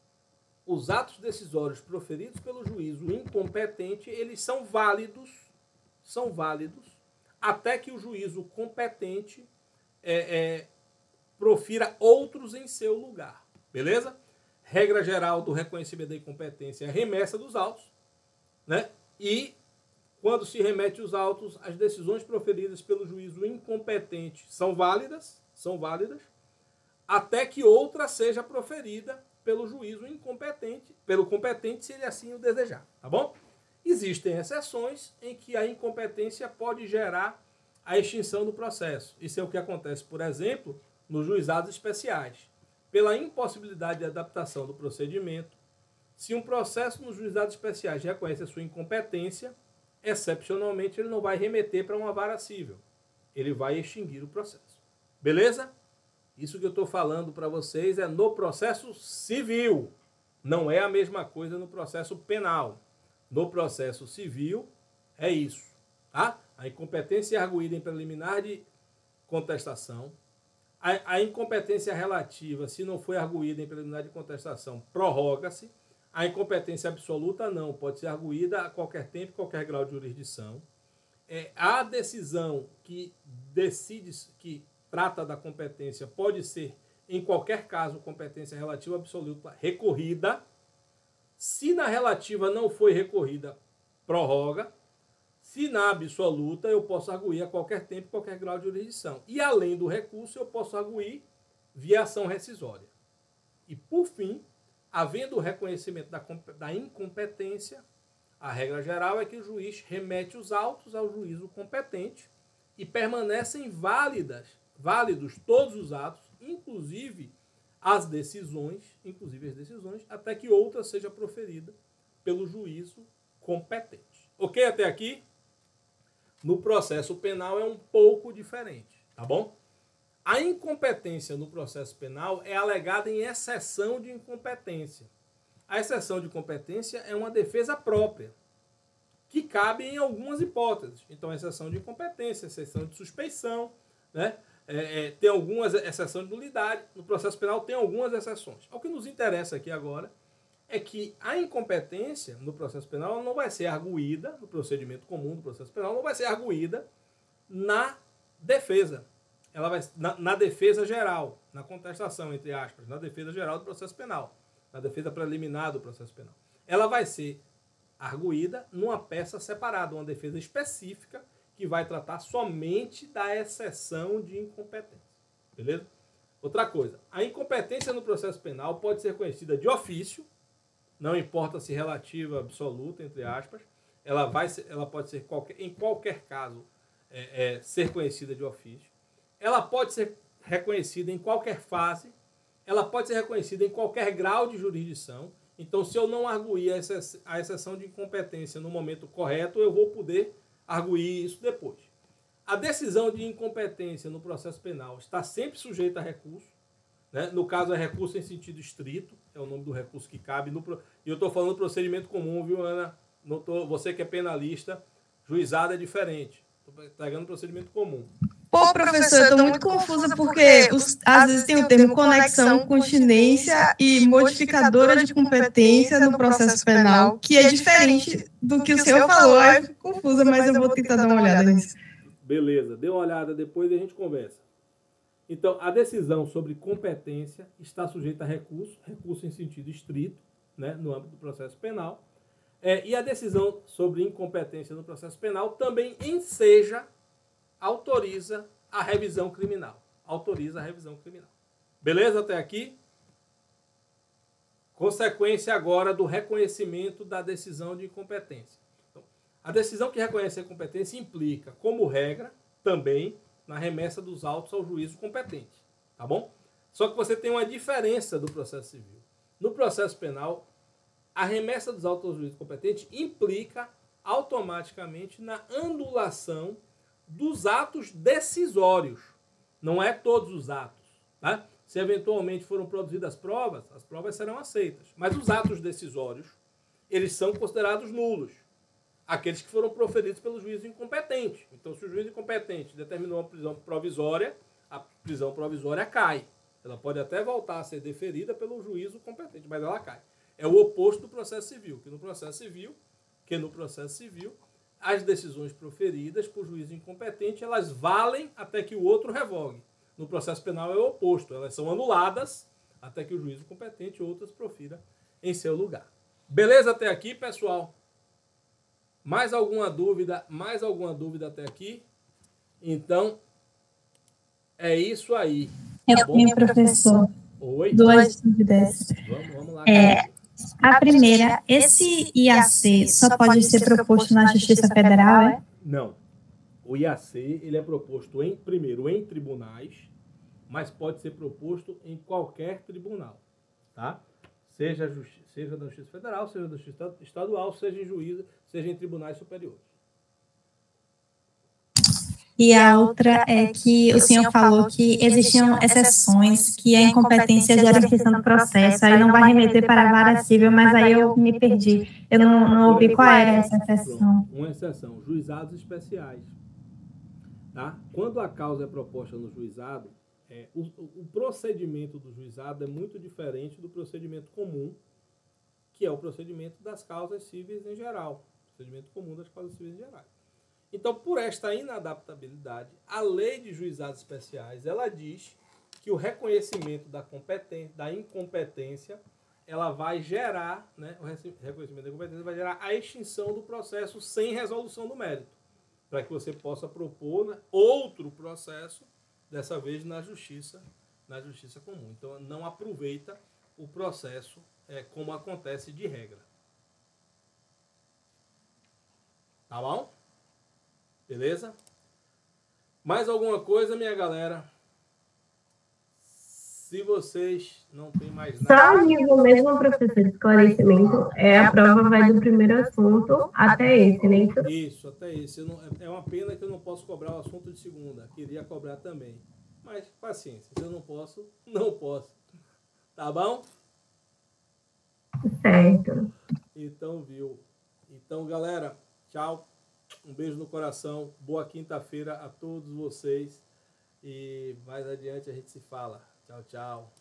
os atos decisórios proferidos pelo juízo incompetente, eles são válidos até que o juízo competente profira outros em seu lugar. Beleza? Regra geral do reconhecimento da incompetência é a remessa dos autos, né? E quando se remete os autos, as decisões proferidas pelo juízo incompetente são válidas, até que outra seja proferida pelo juízo incompetente, pelo competente, se ele assim o desejar, tá bom? Existem exceções em que a incompetência pode gerar a extinção do processo. Isso é o que acontece, por exemplo, nos juizados especiais. Pela impossibilidade de adaptação do procedimento, se um processo nos juizados especiais reconhece a sua incompetência, excepcionalmente ele não vai remeter para uma vara civil. Ele vai extinguir o processo. Beleza? Isso que eu estou falando para vocês é no processo civil. Não é a mesma coisa no processo penal. No processo civil é isso. Tá? A incompetência é arguída em preliminar de contestação. A incompetência relativa, se não foi arguída em preliminar de contestação, prorroga-se. A incompetência absoluta não, pode ser arguída a qualquer tempo, qualquer grau de jurisdição. A decisão que decide, que trata da competência, pode ser, em qualquer caso, competência relativa absoluta recorrida. Se na relativa não foi recorrida, prorroga. Se na absoluta, eu posso arguir a qualquer tempo, qualquer grau de jurisdição. E além do recurso, eu posso arguir via ação rescisória. E por fim, havendo o reconhecimento da incompetência, a regra geral é que o juiz remete os autos ao juízo competente e permanecem válidos todos os atos, inclusive as decisões, até que outra seja proferida pelo juízo competente. Ok até aqui? No processo penal é um pouco diferente, tá bom? A incompetência no processo penal é alegada em exceção de incompetência. A exceção de competência é uma defesa própria, que cabe em algumas hipóteses. Então, a exceção de incompetência, exceção de suspeição, né? Tem algumas exceções de nulidade. No processo penal tem algumas exceções. O que nos interessa aqui agora é que a incompetência no processo penal não vai ser arguída, no procedimento comum do processo penal, não vai ser arguída na defesa. Ela vai na defesa geral, na contestação, entre aspas, na defesa geral do processo penal, na defesa preliminar do processo penal. Ela vai ser arguída numa peça separada, uma defesa específica que vai tratar somente da exceção de incompetência. Beleza? Outra coisa, a incompetência no processo penal pode ser conhecida de ofício, não importa se relativa, absoluta, entre aspas, ela pode ser em qualquer caso ser conhecida de ofício. Ela pode ser reconhecida em qualquer fase, ela pode ser reconhecida em qualquer grau de jurisdição. Então, se eu não arguir a exceção de incompetência no momento correto, eu vou poder arguir isso depois. A decisão de incompetência no processo penal está sempre sujeita a recurso, né? No caso, é recurso em sentido estrito, é o nome do recurso que cabe. E eu estou falando do procedimento comum, viu, Ana? Você que é penalista, juizado é diferente. Estou pegando procedimento comum. Pô, professor, eu estou muito confusa porque às vezes tem o termo conexão, continência e modificadora de competência no processo penal, que é diferente do que o senhor falou. Aí eu fico confusa, mas eu vou tentar dar uma olhada nisso. Beleza, dê uma olhada depois e a gente conversa. Então, a decisão sobre competência está sujeita a recurso em sentido estrito, né, no âmbito do processo penal. E a decisão sobre incompetência no processo penal também enseja, autoriza a revisão criminal. Beleza até aqui? Consequência agora do reconhecimento da decisão de incompetência. Então, a decisão que reconhece a incompetência implica, como regra, também na remessa dos autos ao juízo competente. Tá bom? Só que você tem uma diferença do processo civil. No processo penal, a remessa dos autos ao juízo competente implica automaticamente na anulação dos atos decisórios. Não é todos os atos. Tá? Se eventualmente foram produzidas as provas serão aceitas. Mas os atos decisórios, eles são considerados nulos. Aqueles que foram proferidos pelo juízo incompetente. Então, se o juiz incompetente determinou uma prisão provisória, a prisão provisória cai. Ela pode até voltar a ser deferida pelo juízo competente, mas ela cai. É o oposto do processo civil, que no processo civil, as decisões proferidas por juízo incompetente, elas valem até que o outro revogue. No processo penal é o oposto, elas são anuladas até que o juízo competente outras profira em seu lugar. Beleza até aqui, pessoal? Mais alguma dúvida até aqui? Então, é isso aí. Eu tenho, professor, Oi? 2 dúvidas. Vamos lá. A primeira, esse IAC só pode ser proposto na Justiça Federal, é? Não. O IAC ele é proposto primeiro em tribunais, mas pode ser proposto em qualquer tribunal, tá? Seja da Justiça Federal, seja da Justiça Estadual, seja em juízo, seja em tribunais superiores. E a outra é que o senhor falou que existiam exceções, que a incompetência gera extinção do processo, aí não vai remeter para a vara civil, mas aí eu me perdi. Eu não ouvi qual era essa exceção. Uma exceção, juizados especiais. Tá? Quando a causa é proposta no juizado, o procedimento do juizado é muito diferente do procedimento comum, que é o procedimento das causas cíveis em geral. Procedimento comum das causas cíveis em geral. Então, por esta inadaptabilidade, a lei de juizados especiais, ela diz que o reconhecimento da incompetência, ela vai gerar, né, o reconhecimento da incompetência vai gerar a extinção do processo sem resolução do mérito, para que você possa propor, né, outro processo, dessa vez na justiça comum. Então, não aproveita o processo como acontece de regra. Tá bom? Beleza? Mais alguma coisa, minha galera? Se vocês não tem mais nada... Só o nível mesmo, professor, de esclarecimento, a prova vai do primeiro assunto até esse, né? Isso, até esse. É uma pena que eu não posso cobrar o assunto de segunda. Queria cobrar também. Mas, paciência. Se eu não posso, não posso. Tá bom? Certo. Então, viu. Então, galera, tchau. Um beijo no coração. Boa quinta-feira a todos vocês. E mais adiante a gente se fala. Tchau, tchau.